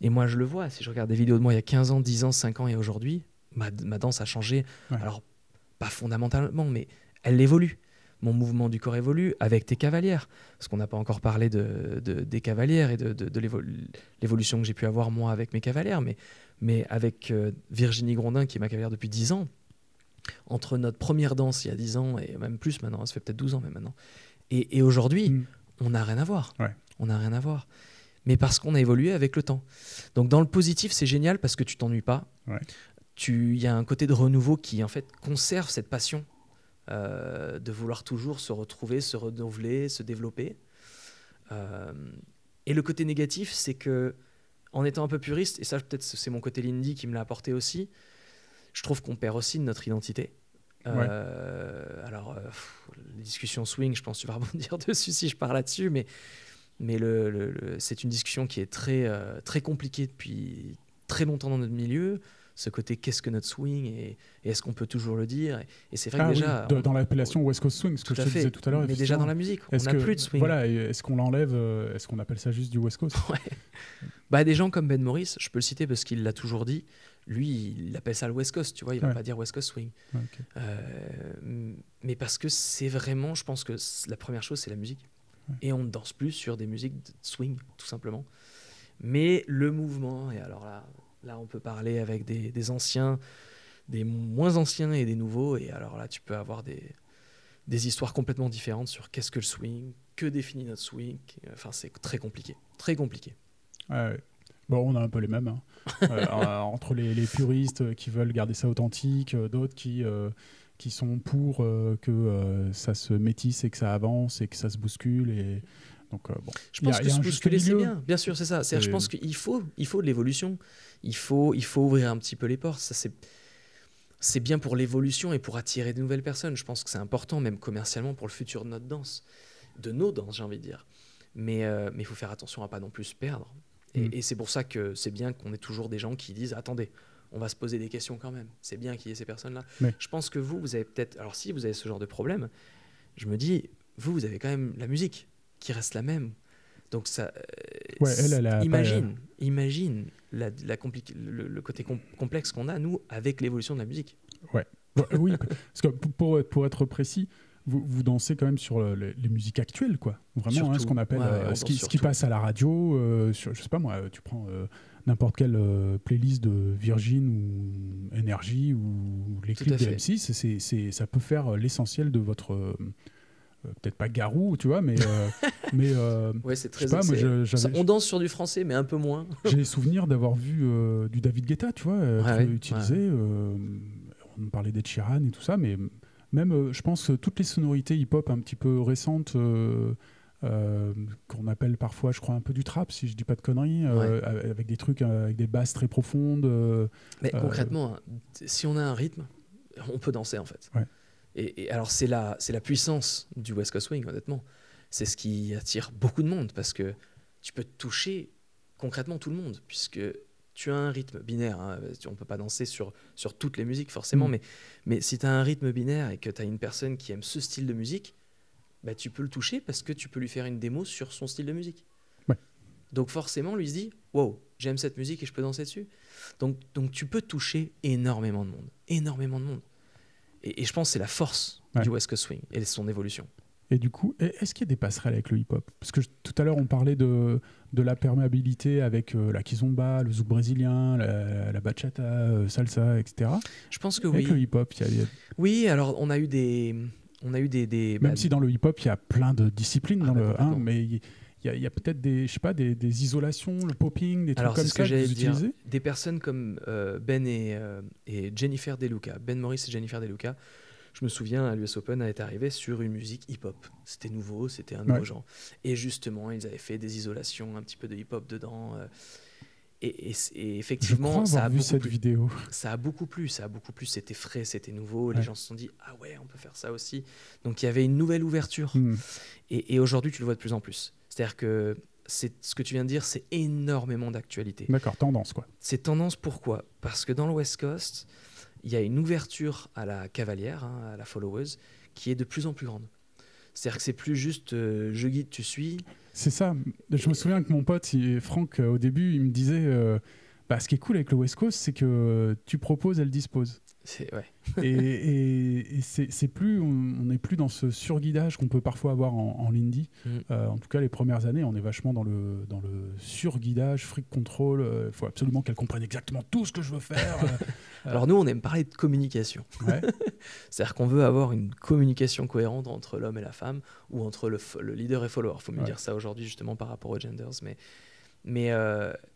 moi, je le vois, si je regarde des vidéos de moi il y a 15 ans, 10 ans, 5 ans et aujourd'hui, ma danse a changé. Ouais. Alors, pas fondamentalement, mais elle évolue. Mon mouvement du corps évolue avec tes cavalières. Parce qu'on n'a pas encore parlé des cavalières et de l'évolution que j'ai pu avoir moi avec mes cavalières. Mais avec Virginie Grondin, qui est ma cavalière depuis 10 ans, entre notre première danse il y a 10 ans et même plus maintenant, ça fait peut-être 12 ans même maintenant, et aujourd'hui, on n'a rien à voir. Ouais. On n'a rien à voir. Mais parce qu'on a évolué avec le temps. Donc dans le positif, c'est génial parce que tu t'ennuies pas. Ouais. Il y a un côté de renouveau qui en fait conserve cette passion de vouloir toujours se retrouver, se renouveler, se développer. Et le côté négatif, c'est que en étant un peu puriste, et ça peut-être c'est mon côté Lindy qui me l'a apporté aussi, je trouve qu'on perd aussi de notre identité. Ouais. Alors, les discussions swing, je pense que tu vas rebondir dessus si je parle là-dessus, mais c'est une discussion qui est très compliquée depuis très longtemps dans notre milieu. Ce côté, qu'est-ce que notre swing et est-ce qu'on peut toujours le dire ? Et c'est vrai que déjà... Oui, dans l'appellation West Coast Swing, ce que je te disais tout à l'heure. Mais déjà dans la musique, on n'a plus de swing. Voilà, est-ce qu'on l'enlève ? Est-ce qu'on appelle ça juste du West Coast ? Ouais. Des gens comme Ben Morris, je peux le citer parce qu'il l'a toujours dit, lui, il appelle ça le West Coast, tu vois, il ne va pas dire West Coast Swing. Okay. Mais parce que c'est vraiment, je pense que la première chose, c'est la musique. Ouais. Et on ne danse plus sur des musiques de swing, tout simplement. Mais le mouvement, et alors là on peut parler avec des anciens, des moins anciens et des nouveaux, et alors là, tu peux avoir des histoires complètement différentes sur qu'est-ce que le swing, que définit notre swing. Enfin, c'est très compliqué, très compliqué. Ouais. Bon, on a un peu les mêmes, hein. Entre les puristes qui veulent garder ça authentique, d'autres qui sont pour que ça se métisse et que ça avance et que ça se bouscule. Et donc, bon. Je pense que se bousculer, c'est bien sûr, c'est ça. Je pense qu'il faut de l'évolution. Il faut ouvrir un petit peu les portes. Ça, c'est bien pour l'évolution et pour attirer de nouvelles personnes. Je pense que c'est important, même commercialement, pour le futur de notre danse, de nos danses, j'ai envie de dire. Mais il faut faire attention à pas non plus se perdre. Et c'est pour ça que c'est bien qu'on ait toujours des gens qui disent « Attendez, on va se poser des questions quand même. » C'est bien qu'il y ait ces personnes-là. Mais je pense que vous avez peut-être... Alors si vous avez ce genre de problème, je me dis, vous avez quand même la musique qui reste la même. Donc ça... imagine le côté complexe qu'on a, nous, avec l'évolution de la musique. Ouais. Oui, parce que pour être précis, vous dansez quand même sur les musiques actuelles, quoi. Vraiment, ce qu'on appelle ce qui passe à la radio. Je sais pas moi, tu prends n'importe quelle playlist de Virgin ou Energy ou les clips de M6, ça peut faire l'essentiel de votre... peut-être pas garou, tu vois, mais ouais, c'est très. On danse sur du français, mais un peu moins. J'ai souvenir d'avoir vu du David Guetta, tu vois, utilisé. On parlait d'Ed Sheeran et tout ça, mais même, je pense, toutes les sonorités hip-hop un petit peu récentes, qu'on appelle parfois, je crois, un peu du trap, si je dis pas de conneries, avec des trucs, avec des basses très profondes. Mais concrètement, si on a un rythme, on peut danser en fait. Ouais. Et alors, c'est la puissance du West Coast Swing, honnêtement. C'est ce qui attire beaucoup de monde, parce que tu peux toucher concrètement tout le monde, puisque tu as un rythme binaire. Hein. On ne peut pas danser sur toutes les musiques, forcément, mais si tu as un rythme binaire et que tu as une personne qui aime ce style de musique, bah, tu peux le toucher parce que tu peux lui faire une démo sur son style de musique. Ouais. Donc forcément, lui se dit « Wow, j'aime cette musique et je peux danser dessus ». Donc tu peux toucher énormément de monde. Énormément de monde. Et je pense que c'est la force du West Coast Swing et son évolution. Et du coup, est-ce qu'il y a des passerelles avec le hip-hop ? Parce que tout à l'heure, on parlait de la perméabilité avec la kizomba, le zouk brésilien, la bachata, salsa, etc. Je pense que avec oui. Le hip-hop, Oui, alors on a eu des Même si dans le hip-hop, il y a plein de disciplines mais il y a peut-être des isolations, le popping, des trucs comme ça que vous utilisez. Des personnes comme Ben et Jennifer DeLuca, Ben Morris et Jennifer DeLuca. Je me souviens, à l'US Open, elle est arrivée sur une musique hip-hop. C'était nouveau, c'était un nouveau genre. Et justement, ils avaient fait des isolations, un petit peu de hip-hop dedans. Et effectivement, ça a beaucoup plu. Vidéo. Ça a beaucoup plu. C'était frais, c'était nouveau. Les gens se sont dit « Ah ouais, on peut faire ça aussi ». Donc, il y avait une nouvelle ouverture. Et aujourd'hui, tu le vois de plus en plus. C'est-à-dire que ce que tu viens de dire, c'est énormément d'actualité. D'accord, tendance quoi. C'est tendance, pourquoi ? Parce que dans le West Coast, il y a une ouverture à la cavalière, à la followeuse, qui est de plus en plus grande. C'est-à-dire que c'est plus juste je guide, tu suis. C'est ça. Je me souviens que mon pote, Franck, au début, il me disait ce qui est cool avec le West Coast, c'est que tu proposes, elle dispose. Et c'est plus, on n'est plus dans ce surguidage qu'on peut parfois avoir en Lindy. En tout cas, les premières années, on est vachement dans le surguidage, freak control. Il faut absolument qu'elle comprenne exactement tout ce que je veux faire. Alors nous, on aime parler de communication. Ouais. C'est-à-dire qu'on veut avoir une communication cohérente entre l'homme et la femme, ou entre le leader et follower. Il faut mieux dire ça aujourd'hui, justement, par rapport aux genders. Mais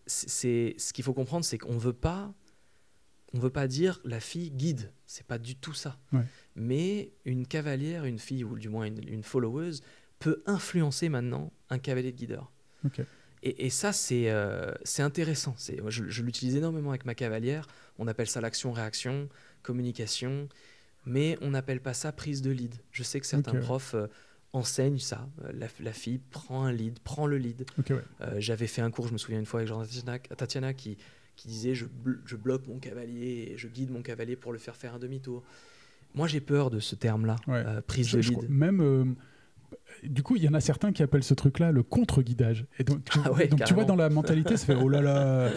ce qu'il faut comprendre, c'est qu'on veut pas dire la fille guide, c'est pas du tout ça. Ouais. Mais une cavalière, une fille, ou du moins une followeuse, peut influencer maintenant un cavalier de guideur. Okay. Et ça, c'est intéressant. Je l'utilise énormément avec ma cavalière. On appelle ça l'action-réaction, communication, mais on n'appelle pas ça prise de lead. Je sais que certains profs enseignent ça. La fille prend le lead. Okay, ouais. J'avais fait un cours, je me souviens une fois, avec Tatiana qui disait je bloque mon cavalier et je guide mon cavalier pour le faire un demi-tour. Moi, j'ai peur de ce terme-là, prise de lead. Même, du coup, il y en a certains qui appellent ce truc-là le contre-guidage. Et donc tu vois, dans la mentalité, ça fait oh là là,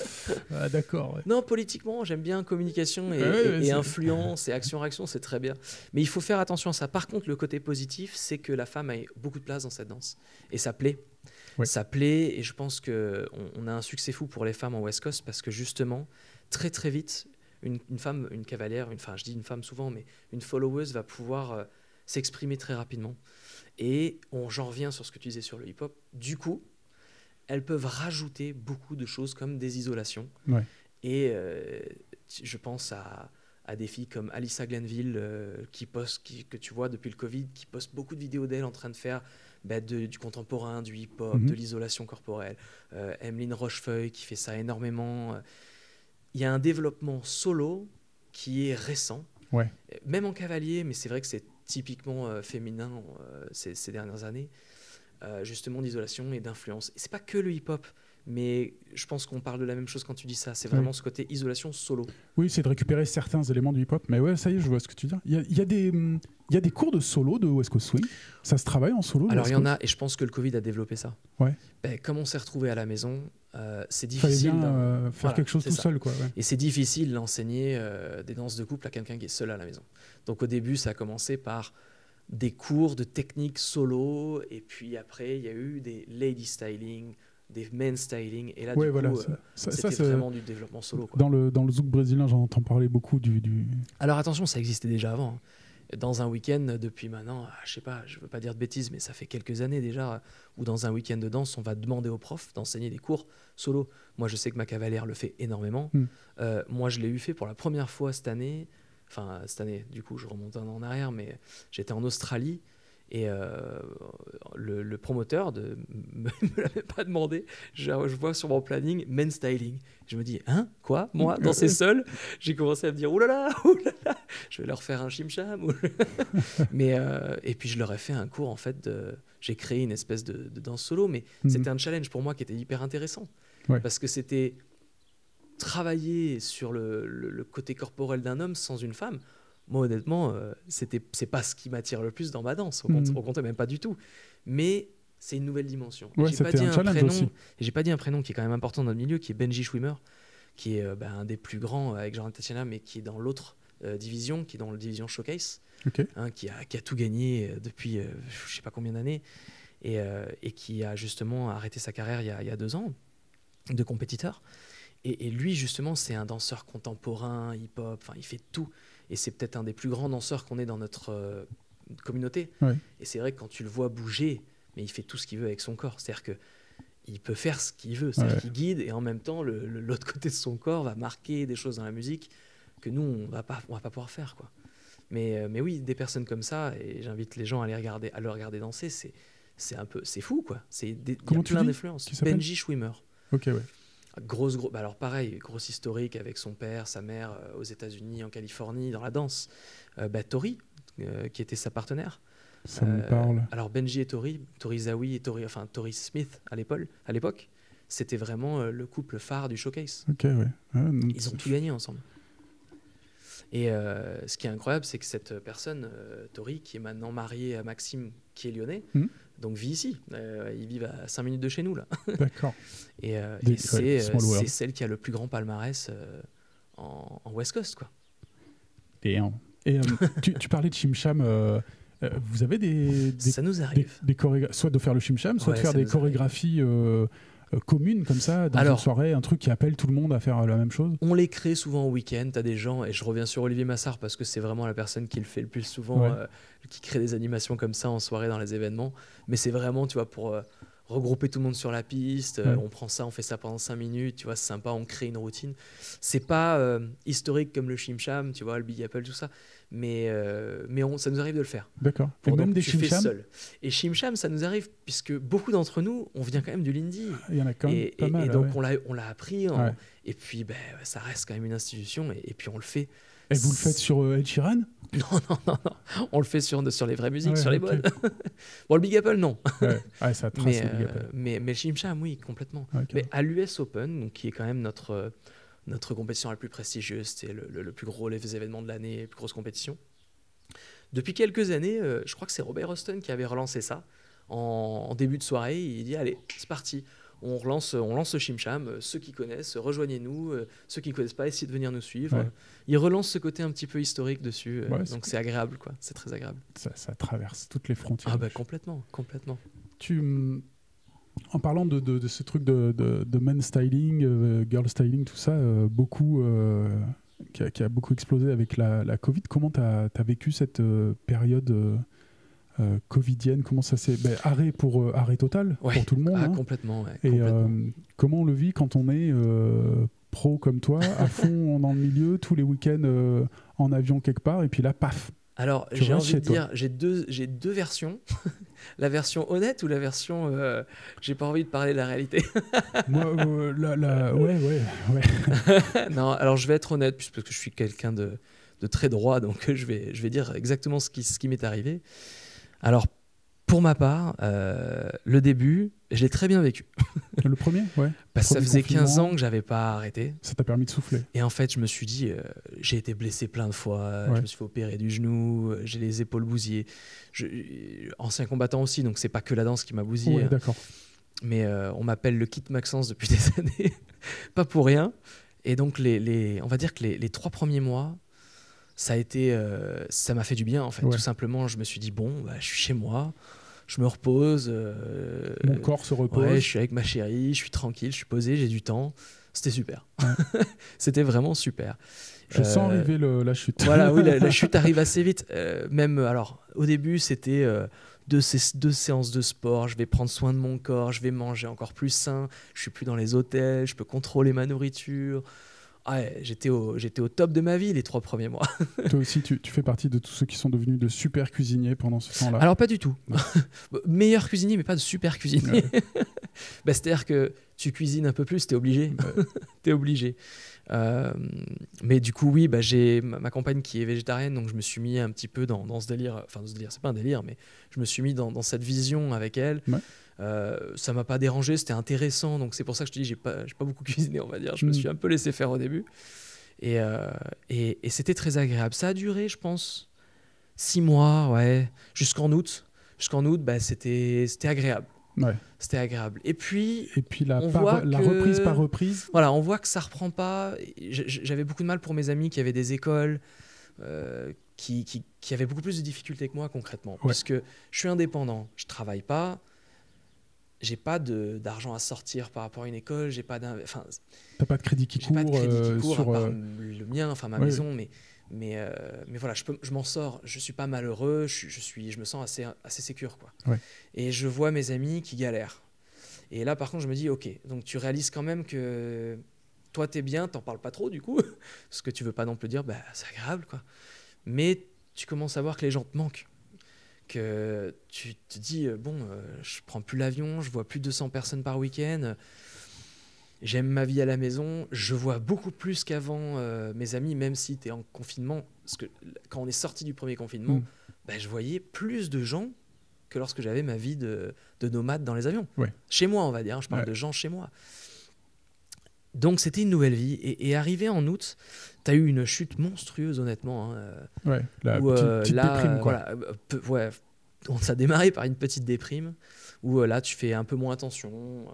d'accord. Ouais. Non, politiquement, j'aime bien communication et influence et action-réaction, c'est très bien. Mais il faut faire attention à ça. Par contre, le côté positif, c'est que la femme a beaucoup de place dans cette danse. Et ça plaît. Ouais. Ça plaît, et je pense qu'on a un succès fou pour les femmes en West Coast parce que justement, très très vite, une femme, une cavalière, je dis une femme souvent, mais une followeuse va pouvoir s'exprimer très rapidement. Et j'en reviens sur ce que tu disais sur le hip-hop. Du coup, elles peuvent rajouter beaucoup de choses comme des isolations. Ouais. Et je pense à des filles comme Alyssa Glenville que tu vois depuis le Covid, qui poste beaucoup de vidéos d'elle en train de faire du contemporain, du hip-hop, de l'isolation corporelle. Emeline Rochefeuille qui fait ça énormément. Il y a un développement solo qui est récent, même en cavalier, mais c'est vrai que c'est typiquement féminin ces dernières années, justement d'isolation et d'influence. Et c'est pas que le hip-hop, mais je pense qu'on parle de la même chose quand tu dis ça. C'est vraiment ce côté isolation solo. Oui, c'est de récupérer certains éléments du hip-hop. Mais ouais, ça y est, je vois ce que tu dis. Il y a des cours de solo de West Coast Swing. Ça se travaille en solo. Alors il y en a, et je pense que le Covid a développé ça. Ouais. Comme on s'est retrouvé à la maison, c'est difficile. Fallait bien faire quelque chose tout seul, quoi. Ouais. Et c'est difficile d'enseigner des danses de couple à quelqu'un qui est seul à la maison. Donc au début, ça a commencé par des cours de technique solo, et puis après, il y a eu des lady styling, des men styling, et là, du coup, c'était vraiment du développement solo, quoi. Dans le zouk brésilien, j'en entends parler beaucoup Alors attention, ça existait déjà avant. Dans un week-end, depuis maintenant, je sais pas, je veux pas dire de bêtises, mais ça fait quelques années déjà, où dans un week-end de danse, on va demander aux profs d'enseigner des cours solo. Moi, je sais que ma cavalière le fait énormément. Moi, je l'ai fait pour la première fois cette année. Enfin, cette année, du coup, je remonte un an en arrière, mais j'étais en Australie. Et le promoteur ne me l'avait pas demandé. Je vois sur mon planning men styling. Je me dis, hein, quoi, moi, danser seul? J'ai commencé à me dire, oulala, je vais leur faire un chim-cham. Mais et puis je leur ai fait un cours en fait. J'ai créé une espèce de danse solo, mais c'était un challenge pour moi qui était hyper intéressant parce que c'était travailler sur le côté corporel d'un homme sans une femme. Moi, honnêtement, c'est pas ce qui m'attire le plus dans ma danse. Au contraire, même pas du tout. Mais c'est une nouvelle dimension. J'ai pas dit un prénom qui est quand même important dans notre milieu, qui est Benji Schwimmer, qui est un des plus grands avec Jean Tatiana, mais qui est dans l'autre division, qui est dans la division Showcase, qui a tout gagné depuis je sais pas combien d'années, et qui a justement arrêté sa carrière il y a 2 ans de compétiteur. Et lui, justement, c'est un danseur contemporain, hip-hop, enfin, il fait tout. Et c'est peut-être un des plus grands danseurs qu'on ait dans notre communauté. Et c'est vrai que quand tu le vois bouger, mais il fait tout ce qu'il veut avec son corps. C'est-à-dire qu'il peut faire ce qu'il veut. C'est-à-dire qu'il guide, et en même temps, l'autre côté de son corps va marquer des choses dans la musique que nous, on va pas pouvoir faire, quoi. Mais oui, des personnes comme ça, et j'invite les gens à le regarder danser, c'est fou, quoi. Il y a plein d'influences. Benji Schwimmer. Ok, ouais. Alors pareil, gros historique avec son père, sa mère aux États-Unis, en Californie, dans la danse. Tori, qui était sa partenaire. Ça me parle. Alors Benji et Tori Zawi et Tori Smith à l'époque, c'était vraiment le couple phare du showcase. Ok, ouais. Ils ont tout gagné ensemble. Et ce qui est incroyable, c'est que cette personne, Tori, qui est maintenant mariée à Maxime, qui est lyonnais, donc vit ici. Ils vivent à 5 minutes de chez nous, là. D'accord. Et c'est celle qui a le plus grand palmarès en West Coast, quoi. Et tu parlais de chim-cham. Vous avez ça nous arrive. des soit de faire le chim-cham, soit de faire des chorégraphies communes comme ça dans une soirée, un truc qui appelle tout le monde à faire la même chose. On les crée souvent au week-end. Tu as des gens, et je reviens sur Olivier Massard parce que c'est vraiment la personne qui le fait le plus souvent, qui crée des animations comme ça en soirée dans les événements. Mais c'est vraiment, tu vois, pour regrouper tout le monde sur la piste. On prend ça, on fait ça pendant 5 minutes, tu vois, c'est sympa, on crée une routine. C'est pas historique comme le chim-cham, tu vois, le Big Apple, tout ça. Mais ça nous arrive de le faire. D'accord. Et même des chim-cham seul. Et chim-cham, ça nous arrive puisque beaucoup d'entre nous, on vient quand même du Lindy. Il y en a quand même pas mal. Et donc on l'a appris. Et puis ça reste quand même une institution. Et puis on le fait. Et vous le faites sur Ed Sheeran ? Non. On le fait sur les vraies musiques, sur les bonnes. Bon, le Big Apple, non. Ça trace le Big Apple. Mais le chim-cham, oui, complètement. Mais à l'US Open, donc, qui est quand même notre compétition la plus prestigieuse, c'était le plus gros événement de l'année, la plus grosse compétition. Depuis quelques années, je crois que c'est Robert Huston qui avait relancé ça en début de soirée. Il dit, allez, c'est parti. On lance le chim-cham. Ceux qui connaissent, rejoignez-nous. Ceux qui ne connaissent pas, essayez de venir nous suivre. Il relance ce côté un petit peu historique dessus. Donc c'est agréable, quoi. C'est très agréable. Ça traverse toutes les frontières. Ah bah complètement. En parlant de ce truc de men styling, girl styling, tout ça, beaucoup qui a beaucoup explosé avec la Covid. Comment tu as vécu cette période covidienne? Comment ça s'est... arrêt total pour tout le monde. Complètement. Ouais, et complètement. comment on le vit quand on est pro comme toi, à fond dans le milieu, tous les week-ends en avion quelque part, et puis là, paf. Alors, j'ai envie de dire, j'ai deux versions. La version honnête ou la version j'ai pas envie de parler de la réalité. Moi, ouais. Non, alors je vais être honnête, parce que je suis quelqu'un de très droit, donc je vais dire exactement ce qui m'est arrivé. Alors, pour ma part, le début, je l'ai très bien vécu. Le premier, ouais. Parce que ça faisait 15 ans que j'avais pas arrêté. Ça t'a permis de souffler. Et en fait, je me suis dit, j'ai été blessé plein de fois, je me suis fait opérer du genou, j'ai les épaules bousillées. Ancien combattant aussi, donc c'est pas que la danse qui m'a bousillé. Ouais, d'accord. Mais on m'appelle le Kit Maxence depuis des années, pas pour rien. Et donc, on va dire que les 3 premiers mois, ça m'a fait du bien en fait. Tout simplement, je me suis dit, bon, je suis chez moi. Je me repose. Mon corps se repose. Ouais, je suis avec ma chérie, je suis tranquille, je suis posé, j'ai du temps. C'était super. Ouais. C'était vraiment super. Je sens arriver la chute. Voilà, oui, la chute arrive assez vite. Même, alors, au début, c'était 2 séances de sport. Je vais prendre soin de mon corps, je vais manger encore plus sain. Je suis plus dans les hôtels, je peux contrôler ma nourriture. Ouais, j'étais au top de ma vie les 3 premiers mois. Toi aussi, tu fais partie de tous ceux qui sont devenus de super cuisiniers pendant ce temps-là? Alors, pas du tout. Meilleur cuisinier, mais pas de super cuisinier. Ouais. C'est-à-dire que tu cuisines un peu plus, t'es obligé. Ouais. T'es obligé. Mais du coup, oui, j'ai ma compagne qui est végétarienne, donc je me suis mis un petit peu dans ce délire. Enfin, ce délire, c'est pas un délire, mais je me suis mis dans cette vision avec elle. Ouais. Ça m'a pas dérangé, c'était intéressant, donc c'est pour ça que je te dis j'ai pas beaucoup cuisiné, on va dire. Je me suis un peu laissé faire au début et c'était très agréable. Ça a duré, je pense, 6 mois, ouais, jusqu'en août. C'était agréable. Ouais. C'était agréable. Et puis la reprise par reprise. Voilà, on voit que ça reprend pas. J'avais beaucoup de mal pour mes amis qui avaient des écoles. Qui avaient beaucoup plus de difficultés que moi concrètement, puisque je suis indépendant, je travaille pas. J'ai pas d'argent à sortir par rapport à une école, j'ai pas t'as pas de crédit qui court, pas de crédit qui court sur, à part le mien, enfin ma maison, mais voilà, je m'en sors, je suis pas malheureux, je me sens assez sécure quoi. Ouais. Et je vois mes amis qui galèrent. Et là par contre je me dis ok, donc tu réalises quand même que toi t'es bien, t'en parles pas trop du coup, parce que tu veux pas non plus dire c'est agréable quoi. Mais tu commences à voir que les gens te manquent. Que tu te dis je prends plus l'avion, je vois plus 200 personnes par week-end, j'aime ma vie à la maison, je vois beaucoup plus qu'avant mes amis, même si tu es en confinement, parce que quand on est sorti du premier confinement, je voyais plus de gens que lorsque j'avais ma vie de nomade dans les avions. Ouais. Chez moi, on va dire, je parle de gens chez moi. Donc c'était une nouvelle vie, et arrivé en août, tu as eu une chute monstrueuse honnêtement. Ouais, la petite déprime quoi. Voilà, on s'est démarré par une petite déprime, où là tu fais un peu moins attention.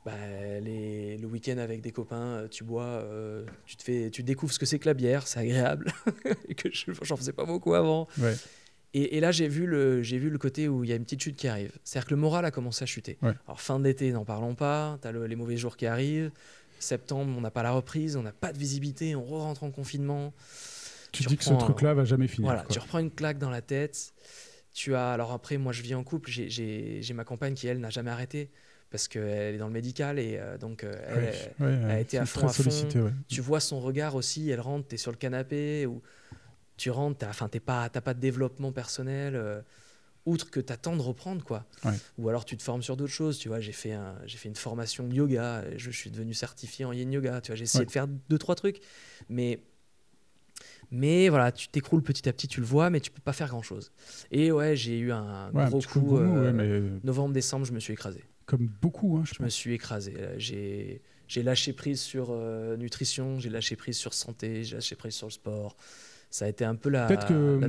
Le week-end avec des copains, tu bois, tu découvres ce que c'est que la bière, c'est agréable, et que j'en faisais pas beaucoup avant. Ouais. Et là, j'ai vu le côté où il y a une petite chute qui arrive. C'est-à-dire que le moral a commencé à chuter. Ouais. Alors, fin d'été, n'en parlons pas. Tu as les mauvais jours qui arrivent. Septembre, on n'a pas la reprise, on n'a pas de visibilité, on rentre en confinement. Tu dis que ce truc-là va jamais finir. Voilà, tu reprends une claque dans la tête. Alors après, moi, je vis en couple. J'ai ma compagne qui, elle, n'a jamais arrêté parce qu'elle est dans le médical et donc elle a été à fond. Ouais. Tu vois son regard aussi. Elle rentre, tu es sur le canapé ou... Tu rentres, t'as pas de développement personnel, outre que t'attends de reprendre, quoi. Ouais. Ou alors tu te formes sur d'autres choses, tu vois. J'ai fait une formation de yoga, je suis devenu certifié en yin yoga, tu vois. J'ai essayé de faire 2-3 trucs, mais voilà, tu t'écroules petit à petit, tu le vois, mais tu peux pas faire grand-chose. Et ouais, j'ai eu un gros coup. Novembre-décembre, je me suis écrasé. Comme beaucoup, je me suis écrasé. J'ai lâché prise sur nutrition, j'ai lâché prise sur santé, j'ai lâché prise sur le sport. Ça a été un peu la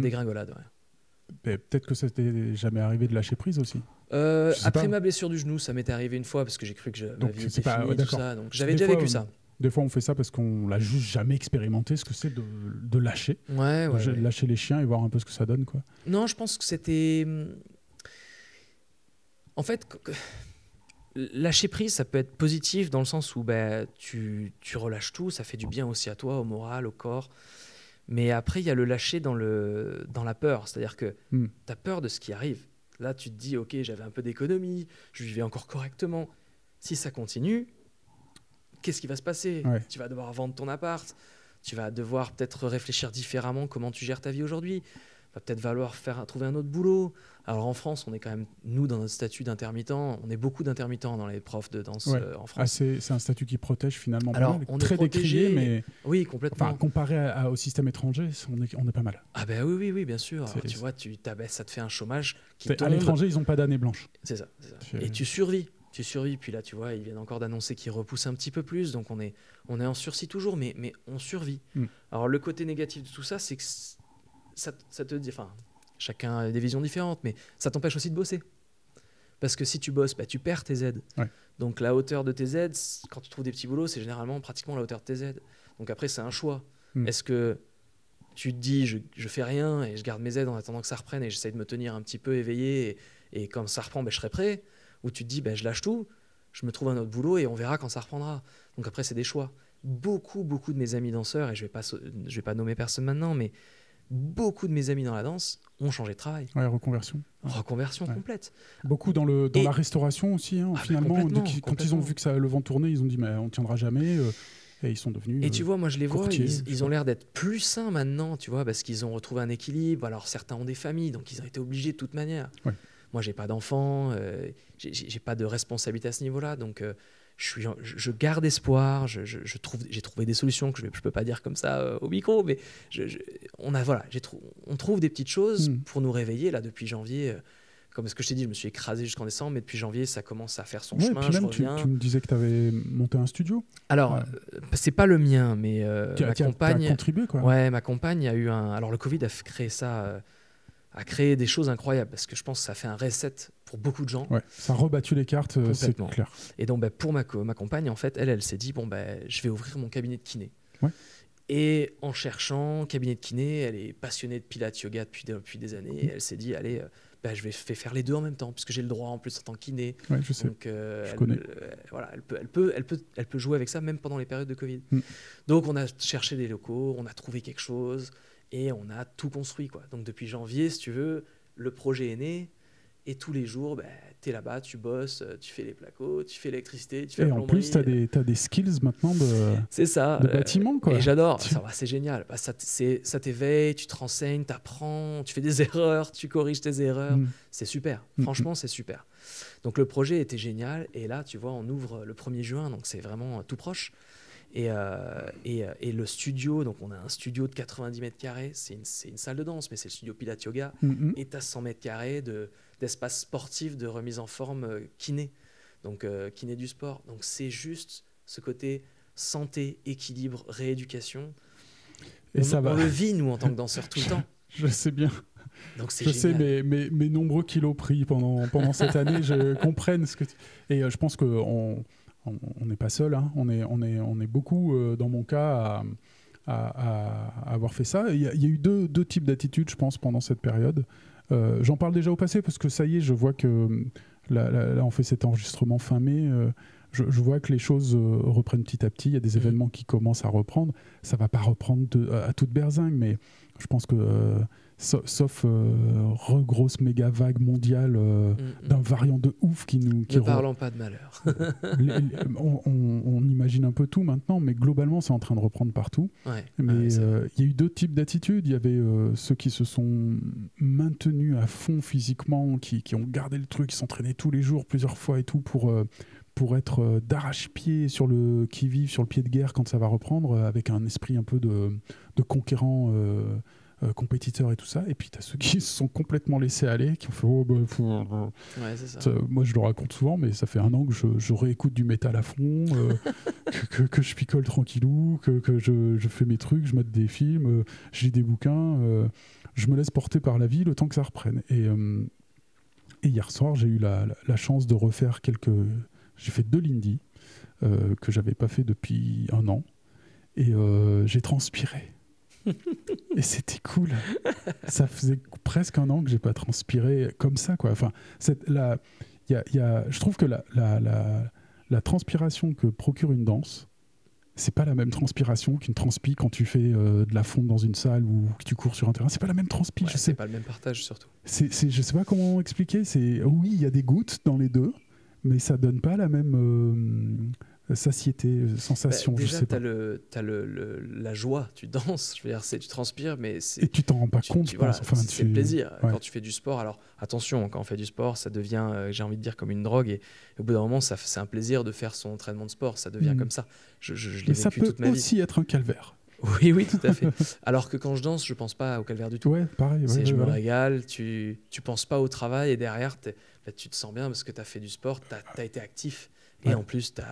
dégringolade. Ouais. Peut-être que ça t'est jamais arrivé de lâcher prise aussi. Après ma blessure du genou, ça m'était arrivé une fois parce que j'ai cru que ma vie était finie, tout ça. Donc j'avais déjà vécu ça. Des fois, on fait ça parce qu'on l'a juste jamais expérimenté, ce que c'est de lâcher. Lâcher les chiens et voir un peu ce que ça donne, quoi. Non, je pense que c'était... En fait, lâcher prise, ça peut être positif dans le sens où tu relâches tout, ça fait du bien aussi à toi, au moral, au corps. Mais après, il y a le lâcher dans la peur. C'est-à-dire que tu as peur de ce qui arrive. Là, tu te dis, ok, j'avais un peu d'économie, je vivais encore correctement. Si ça continue, qu'est-ce qui va se passer ? Tu vas devoir vendre ton appart, tu vas devoir peut-être réfléchir différemment comment tu gères ta vie aujourd'hui. Va peut-être falloir trouver un autre boulot. Alors en France, on est quand même, nous, dans notre statut d'intermittent, on est beaucoup d'intermittents dans les profs de danse en France. C'est un statut qui protège finalement. Alors, on très est protégé, décrié, mais oui, complètement. Comparé au système étranger, on est pas mal. Ah ben oui, bien sûr. Alors, tu vois, ça te fait un chômage qui tombe. À l'étranger, ils n'ont pas d'année blanche. C'est ça. Et tu survis. Puis là, tu vois, ils viennent encore d'annoncer qu'ils repoussent un petit peu plus, donc on est en sursis toujours, mais on survit. Alors le côté négatif de tout ça, c'est que ça te dit, enfin, chacun a des visions différentes, mais ça t'empêche aussi de bosser. Parce que si tu bosses, tu perds tes aides. Donc la hauteur de tes aides, quand tu trouves des petits boulots, c'est généralement pratiquement la hauteur de tes aides. Donc après, c'est un choix. Est-ce que tu te dis, je fais rien et je garde mes aides en attendant que ça reprenne et j'essaie de me tenir un petit peu éveillé et quand ça reprend, je serai prêt. Ou tu te dis, je lâche tout, je me trouve un autre boulot et on verra quand ça reprendra. Donc après, c'est des choix. Beaucoup de mes amis danseurs, et je vais pas nommer personne maintenant, mais beaucoup de mes amis dans la danse ont changé de travail. Reconversion. Reconversion complète. Beaucoup dans la restauration aussi, finalement. Quand ils ont vu que le vent tournait, ils ont dit, mais on ne tiendra jamais. Et ils sont devenus. Et tu vois, moi je les vois, ils ont l'air d'être plus sains maintenant, tu vois, parce qu'ils ont retrouvé un équilibre. Alors certains ont des familles, donc ils ont été obligés de toute manière. Moi, j'ai pas d'enfants, j'ai pas de responsabilité à ce niveau-là, donc je garde espoir. J'ai trouvé des solutions que je peux pas dire comme ça au micro, mais on trouve des petites choses pour nous réveiller là depuis janvier. Comme ce que je t'ai dit, je me suis écrasé jusqu'en décembre, mais depuis janvier, ça commence à faire son chemin. Et puis même, tu me disais que tu avais monté un studio. Alors, c'est pas le mien, mais ma compagne. Tu as contribué, quoi. Ouais, ma compagne a eu un. Alors, le Covid a créé ça. A créé des choses incroyables parce que je pense que ça fait un reset pour beaucoup de gens. Ça a rebattu les cartes, c'est clair. Et donc, pour ma compagne, en fait, elle s'est dit, je vais ouvrir mon cabinet de kiné. Et en cherchant cabinet de kiné, elle est passionnée de pilates yoga depuis des années. Et elle s'est dit, allez, je vais faire les deux en même temps puisque j'ai le droit en plus en tant que kiné. Je sais. Donc, je connais. Elle peut jouer avec ça même pendant les périodes de Covid. Donc, on a cherché des locaux, on a trouvé quelque chose. Et on a tout construit, quoi. Donc depuis janvier, si tu veux, le projet est né. Et tous les jours, tu es là-bas, tu bosses, tu fais les placos, tu fais l'électricité, tu fais la plomberie. Et en plus, tu as des skills maintenant de bâtiment, quoi. Et j'adore, c'est génial. Ça t'éveille, tu te renseignes, tu apprends, tu fais des erreurs, tu corriges tes erreurs. C'est super, franchement, c'est super. Donc le projet était génial. Et là, tu vois, on ouvre le 1er juin, donc c'est vraiment tout proche. Et le studio, donc on a un studio de 90 mètres carrés, c'est une salle de danse, mais c'est le studio Pilates Yoga, et tu as 100 mètres carrés d'espace sportif de remise en forme kiné, donc kiné du sport. Donc c'est juste ce côté santé, équilibre, rééducation. Et on le vit, nous, en tant que danseurs, tout le temps. Je sais bien. Donc c'est génial. Sais, mes nombreux kilos pris pendant cette année, je comprenne ce que Et je pense qu'on n'est pas seul, hein. On est beaucoup, dans mon cas, à avoir fait ça. Il y a eu deux types d'attitudes, je pense, pendant cette période. J'en parle déjà au passé, parce que ça y est, je vois que là on fait cet enregistrement fin mai. Je vois que les choses reprennent petit à petit. Il y a des événements qui commencent à reprendre. Ça ne va pas reprendre à toute berzingue, mais je pense que... sauf grosse méga vague mondiale d'un variant de ouf qui nous... Ne parlons pas de malheur. on imagine un peu tout maintenant, mais globalement, c'est en train de reprendre partout. Mais il y a eu deux types d'attitudes. Il y avait ceux qui se sont maintenus à fond physiquement, qui ont gardé le truc, qui s'entraînaient tous les jours, plusieurs fois et tout, pour être d'arrache-pied sur le qui-vive, sur le pied de guerre quand ça va reprendre, avec un esprit un peu de conquérant... compétiteurs et tout ça, et puis tu as ceux qui se sont complètement laissés aller, qui ont fait c'est ça. Moi je le raconte souvent, mais ça fait 1 an que je réécoute du métal à fond, que je picole tranquillou, que je fais mes trucs, je mate des films, je lis des bouquins, je me laisse porter par la vie le temps que ça reprenne. Et hier soir j'ai eu la chance de refaire j'ai fait 2 Lindy que j'avais pas fait depuis 1 an, et j'ai transpiré. Et c'était cool. Ça faisait presque 1 an que j'ai pas transpiré comme ça, quoi. Enfin, je trouve que la transpiration que procure une danse, c'est pas la même transpiration qu'une transpi quand tu fais de la fonte dans une salle ou que tu cours sur un terrain. C'est pas la même transpi. C'est pas le même partage surtout. Je sais pas comment expliquer. Oui, il y a des gouttes dans les deux, mais ça donne pas la même satiété, sensation. Déjà, t'as la joie. Tu danses. Je veux dire, tu transpires, mais et tu t'en rends pas compte. C'est le plaisir quand tu fais du sport. Alors attention, quand on fait du sport, ça devient, j'ai envie de dire, comme une drogue. Et au bout d'un moment, c'est un plaisir de faire son entraînement de sport. Ça devient comme ça. Je l'ai vécu toute ma vie. Ça peut aussi être un calvaire. Oui, tout à fait. Alors que quand je danse, je pense pas au calvaire du tout. Ouais, pareil. Je me régale. Tu penses pas au travail et derrière, tu te sens bien parce que tu as fait du sport, tu as été actif. Et en plus, tu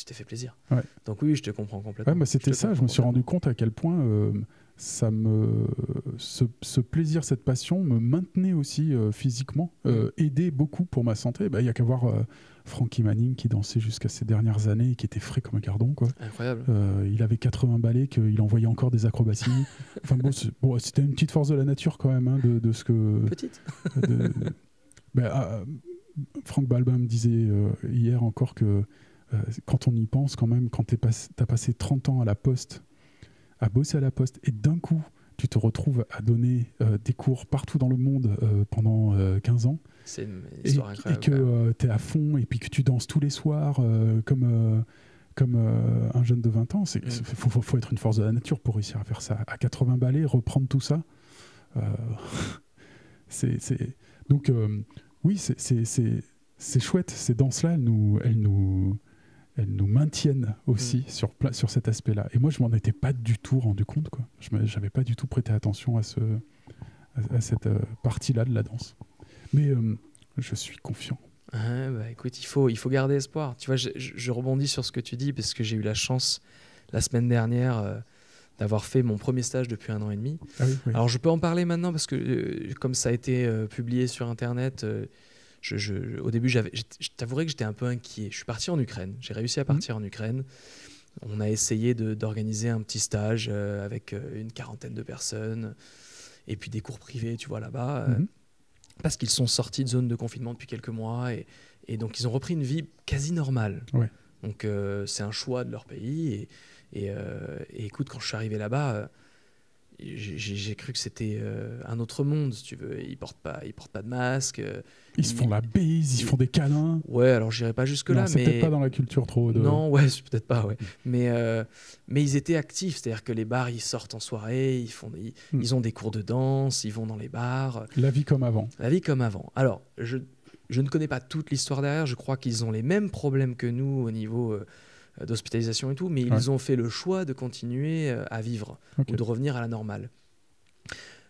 t'es fait plaisir. Ouais. Donc oui, je te comprends complètement. C'était ça. Je me suis rendu compte à quel point ce plaisir, cette passion me maintenait aussi physiquement, aidait beaucoup pour ma santé. Il y a qu'à voir Frankie Manning qui dansait jusqu'à ces dernières années et qui était frais comme un gardon. Quoi. Incroyable. Il avait 80 ballets, qu'il envoyait encore des acrobaties. Enfin c'était une petite force de la nature quand même, de ce que... Petite. Franck Balbin me disait hier encore que quand on y pense quand même, quand t'as passé 30 ans à la Poste, à bosser à la Poste, et d'un coup tu te retrouves à donner des cours partout dans le monde pendant 15 ans, c'est une histoire incroyable, et que t'es à fond et puis que tu danses tous les soirs comme un jeune de 20 ans, faut être une force de la nature pour réussir à faire ça. À 80 ballets, reprendre tout ça, donc oui, c'est chouette. Ces danses-là, elles nous maintiennent aussi sur cet aspect-là. Et moi, je m'en étais pas du tout rendu compte, quoi. J'avais pas du tout prêté attention à cette partie-là de la danse. Mais je suis confiant. Écoute, il faut garder espoir. Tu vois, je rebondis sur ce que tu dis parce que j'ai eu la chance la semaine dernière d'avoir fait mon premier stage depuis 1 an et demi. Ah oui. Alors je peux en parler maintenant parce que comme ça a été publié sur internet, au début je t'avouerai que j'étais un peu inquiet. Je suis parti en Ukraine, j'ai réussi à partir en Ukraine. On a essayé d'organiser un petit stage avec une 40aine de personnes et puis des cours privés, tu vois, là-bas, parce qu'ils sont sortis de zone de confinement depuis quelques mois et donc ils ont repris une vie quasi normale. Ouais. Donc c'est un choix de leur pays et écoute, quand je suis arrivé là-bas, j'ai cru que c'était un autre monde, si tu veux. Ils portent pas de masque. Ils se font la bise, ils font des câlins. Ouais, alors j'irai pas jusque-là. Non, c'est peut-être pas dans la culture trop. Non, ouais, c'est peut-être pas, ouais. Mais ils étaient actifs, c'est-à-dire que les bars, ils sortent en soirée, ils ont des cours de danse, ils vont dans les bars. La vie comme avant. La vie comme avant. Alors, je ne connais pas toute l'histoire derrière, je crois qu'ils ont les mêmes problèmes que nous au niveau d'hospitalisation et tout, mais ils ont fait le choix de continuer à vivre ou de revenir à la normale.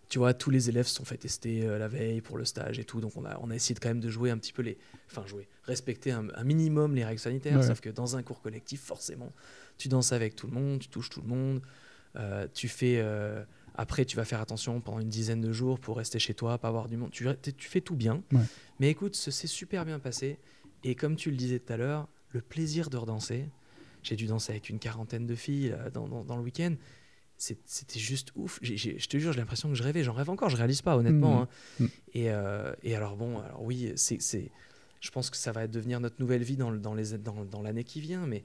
Tu vois, tous les élèves se sont fait tester la veille pour le stage et tout, donc on a essayé de quand même de jouer un petit peu respecter un minimum les règles sanitaires, sauf que dans un cours collectif, forcément, tu danses avec tout le monde, tu touches tout le monde, après tu vas faire attention pendant une dizaine de jours pour rester chez toi, pas avoir du monde, tu fais tout bien, mais écoute, c'est super bien passé, et comme tu le disais tout à l'heure, le plaisir de redanser. J'ai dû danser avec une 40aine de filles là, dans le week-end. C'était juste ouf. Je te jure, j'ai l'impression que je rêvais. J'en rêve encore, je réalise pas, honnêtement. Et alors oui, je pense que ça va devenir notre nouvelle vie dans l'année qui vient. Mais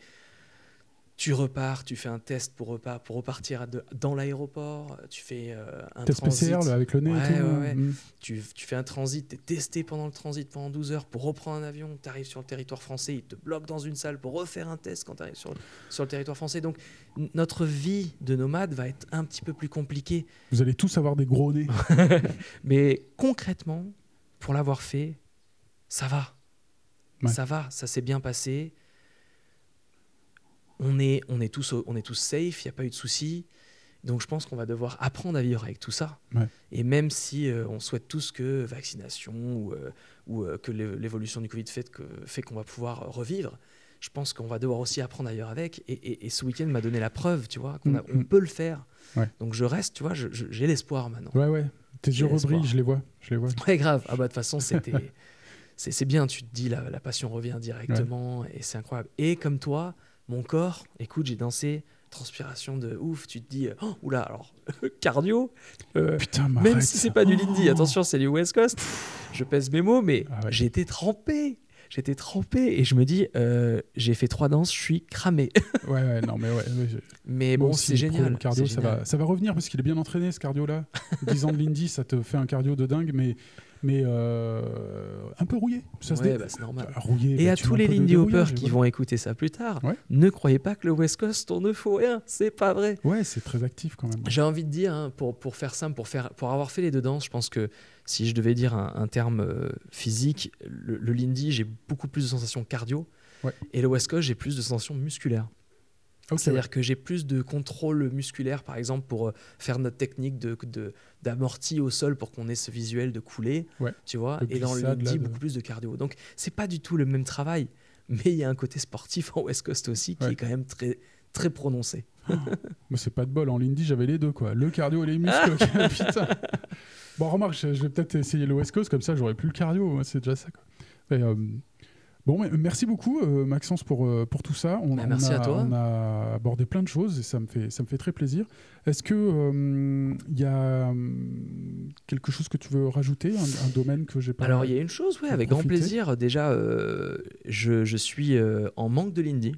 tu repars, tu fais un test pour repartir dans l'aéroport. Tu fais un test transit. PCR là, avec le nez et tout. Ouais. Tu fais un transit, tu es testé pendant le transit pendant 12 heures pour reprendre un avion. Tu arrives sur le territoire français, ils te bloquent dans une salle pour refaire un test quand tu arrives sur le territoire français. Donc notre vie de nomade va être un petit peu plus compliquée. Vous allez tous avoir des gros nez. Mais concrètement, pour l'avoir fait, ça va. Ouais. Ça va, ça s'est bien passé. On est tous safe, il n'y a pas eu de soucis. Donc je pense qu'on va devoir apprendre à vivre avec tout ça. Ouais. Et même si on souhaite tous que vaccination ou que l'évolution du Covid fait qu'on va pouvoir revivre, je pense qu'on va devoir aussi apprendre à vivre avec. Et ce week-end m'a donné la preuve, tu vois, qu'on peut le faire. Ouais. Donc je reste, tu vois, j'ai l'espoir maintenant. Ouais. Tes yeux rebrillent, je les vois. Ouais, grave. Ah bah de toute façon, c'est bien, tu te dis, la passion revient directement et c'est incroyable. Et comme toi, mon corps, écoute, j'ai dansé, transpiration de ouf, tu te dis, oula, alors, cardio, putain, même si c'est pas du Lindy, attention, c'est du West Coast, je pèse mes mots, mais j'ai été trempé. j'étais trempé et je me dis, j'ai fait 3 danses, je suis cramé. Non, mais mais bon, c'est génial. Cardio, ça va revenir parce qu'il est bien entraîné, ce cardio-là. 10 ans de Lindy, ça te fait un cardio de dingue, mais un peu rouillé. C'est normal. Rouillé, et à tous les Lindy Hoppers qui vont écouter ça plus tard, ne croyez pas que le West Coast, on ne faut rien. C'est pas vrai. Ouais, c'est très actif quand même. J'ai envie de dire, hein, pour faire simple, pour avoir fait les 2 danses, je pense que si je devais dire un terme physique, le Lindy, j'ai beaucoup plus de sensations cardio. Et le West Coast, j'ai plus de sensations musculaires. C'est-à-dire que j'ai plus de contrôle musculaire, par exemple, pour faire notre technique d'amorti au sol pour qu'on ait ce visuel de coulée, tu vois. Et dans le Lindy, beaucoup plus de cardio. Donc, c'est pas du tout le même travail, mais il y a un côté sportif en West Coast aussi qui est quand même très, très prononcé. Mais c'est pas de bol. En Lindy, j'avais les deux, quoi. Le cardio et les muscles. Putain. Bon, remarque, je vais peut-être essayer le West Coast, comme ça, j'aurai plus le cardio. C'est déjà ça, quoi. Mais, bon, merci beaucoup Maxence pour tout ça. Merci à toi. On a abordé plein de choses et ça me fait très plaisir. Est-ce que y a quelque chose que tu veux rajouter, un domaine que j'ai pas... Alors il y a une chose, avec grand plaisir. Déjà, je suis en manque de Lindy.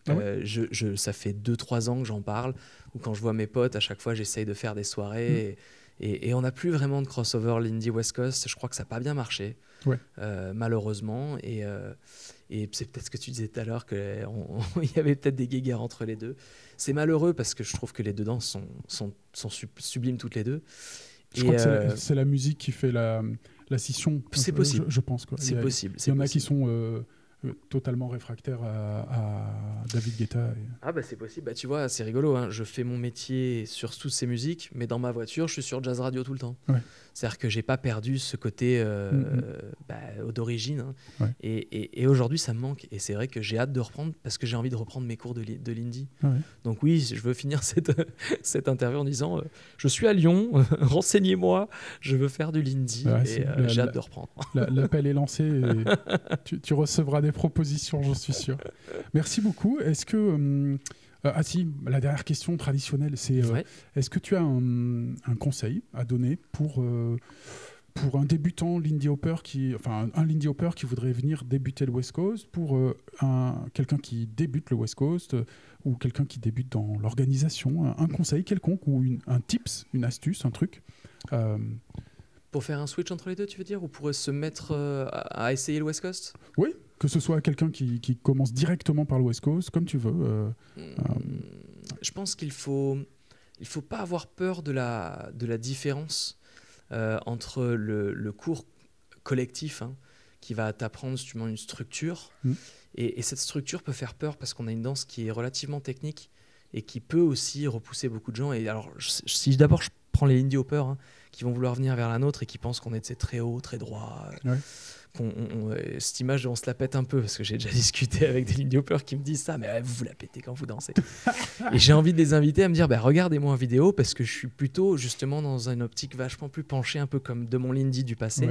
Ça fait 2-3 ans que j'en parle, ou quand je vois mes potes, à chaque fois j'essaye de faire des soirées et on n'a plus vraiment de crossover Lindy West Coast. Je crois que ça n'a pas bien marché. Malheureusement, et c'est peut-être ce que tu disais tout à l'heure, qu'il y avait peut-être des guéguerres entre les deux. C'est malheureux parce que je trouve que les 2 danses sont sublimes toutes les deux. Je crois que c'est la musique qui fait la scission. C'est possible. Je pense. C'est possible. Il y en a qui sont totalement réfractaire à David Guetta. C'est possible. Tu vois, c'est rigolo. Hein. Je fais mon métier sur toutes ces musiques, mais dans ma voiture, je suis sur Jazz Radio tout le temps. C'est-à-dire que j'ai pas perdu ce côté d'origine. Hein. Et aujourd'hui, ça me manque. Et c'est vrai que j'ai hâte de reprendre parce que j'ai envie de reprendre mes cours de Lindy. Donc oui, je veux finir cette interview en disant je suis à Lyon, renseignez-moi, je veux faire du Lindy et j'ai hâte de reprendre. L'appel est lancé et tu recevras des propositions, j'en suis sûr. Merci beaucoup. Est-ce que... la dernière question traditionnelle, c'est est-ce que tu as un conseil à donner pour un débutant Lindy Hopper un Lindy Hopper qui voudrait venir débuter le West Coast, pour quelqu'un qui débute le West Coast ou quelqu'un qui débute dans l'organisation, un conseil quelconque ou un tips, une astuce, un truc Pour faire un switch entre les deux, tu veux dire, ou pour se mettre à essayer le West Coast ? Oui, que ce soit quelqu'un qui commence directement par le West Coast, comme tu veux. Je pense qu'il faut pas avoir peur de la différence entre le cours collectif qui va t'apprendre justement une structure. Et cette structure peut faire peur parce qu'on a une danse qui est relativement technique et qui peut aussi repousser beaucoup de gens. Et alors, si d'abord je prends les Lindy Hoppers qui vont vouloir venir vers la nôtre et qui pensent qu'on est très haut, très droit, cette image, on se la pète un peu parce que j'ai déjà discuté avec des Lindy Hoppers qui me disent ça, mais vous la pétez quand vous dansez. Et j'ai envie de les inviter à me dire regardez-moi en vidéo parce que je suis plutôt justement dans une optique vachement plus penchée, un peu comme de mon Lindy du passé.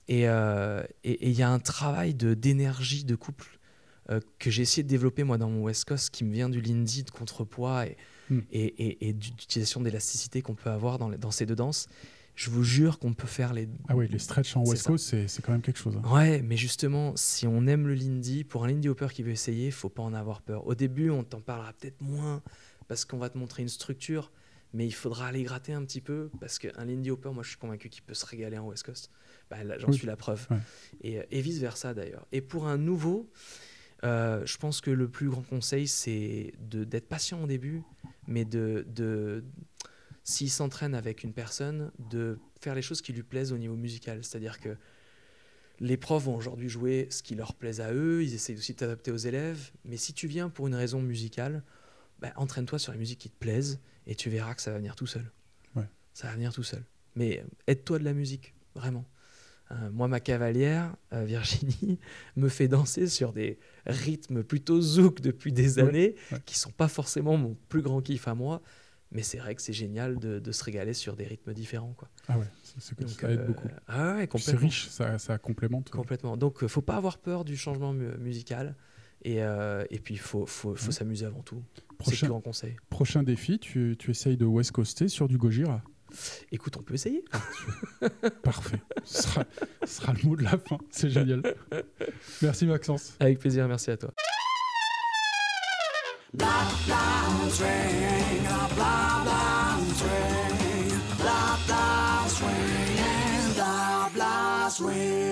Et il y a un travail d'énergie de couple que j'ai essayé de développer moi dans mon West Coast qui me vient du Lindy, de contrepoids et d'utilisation d'élasticité qu'on peut avoir dans ces 2 danses. Je vous jure qu'on peut faire les... les stretch en West Coast, c'est quand même quelque chose. Ouais, mais justement, si on aime le Lindy, pour un Lindy Hopper qui veut essayer, il ne faut pas en avoir peur. Au début, on t'en parlera peut-être moins parce qu'on va te montrer une structure, mais il faudra aller gratter un petit peu parce qu'un Lindy Hopper, moi je suis convaincu qu'il peut se régaler en West Coast. Là, j'en suis la preuve. Et vice-versa d'ailleurs. Et pour un nouveau, je pense que le plus grand conseil, c'est d'être patient au début, mais s'il s'entraîne avec une personne, de faire les choses qui lui plaisent au niveau musical. C'est-à-dire que les profs vont aujourd'hui jouer ce qui leur plaise à eux, ils essayent aussi de t'adapter aux élèves, mais si tu viens pour une raison musicale, entraîne-toi sur les musiques qui te plaisent et tu verras que ça va venir tout seul. Ça va venir tout seul. Mais aide-toi de la musique, vraiment. Moi, ma cavalière, Virginie, me fait danser sur des rythmes plutôt zouk depuis des années, qui ne sont pas forcément mon plus grand kiff à moi. Mais c'est vrai que c'est génial de se régaler sur des rythmes différents, quoi. Ça aide beaucoup. Complètement. C'est riche, ça complémente. Complètement. Donc, il ne faut pas avoir peur du changement musical. Et puis, il faut s'amuser avant tout. C'est le plus grand conseil. Prochain défi, tu essayes de West Coaster sur du Gojira. Écoute, on peut essayer. Parfait. Ce sera le mot de la fin. C'est génial. Merci Maxence. Avec plaisir, merci à toi. Blah blah swing, blah blah swing, blah blah swing, blah blah swing.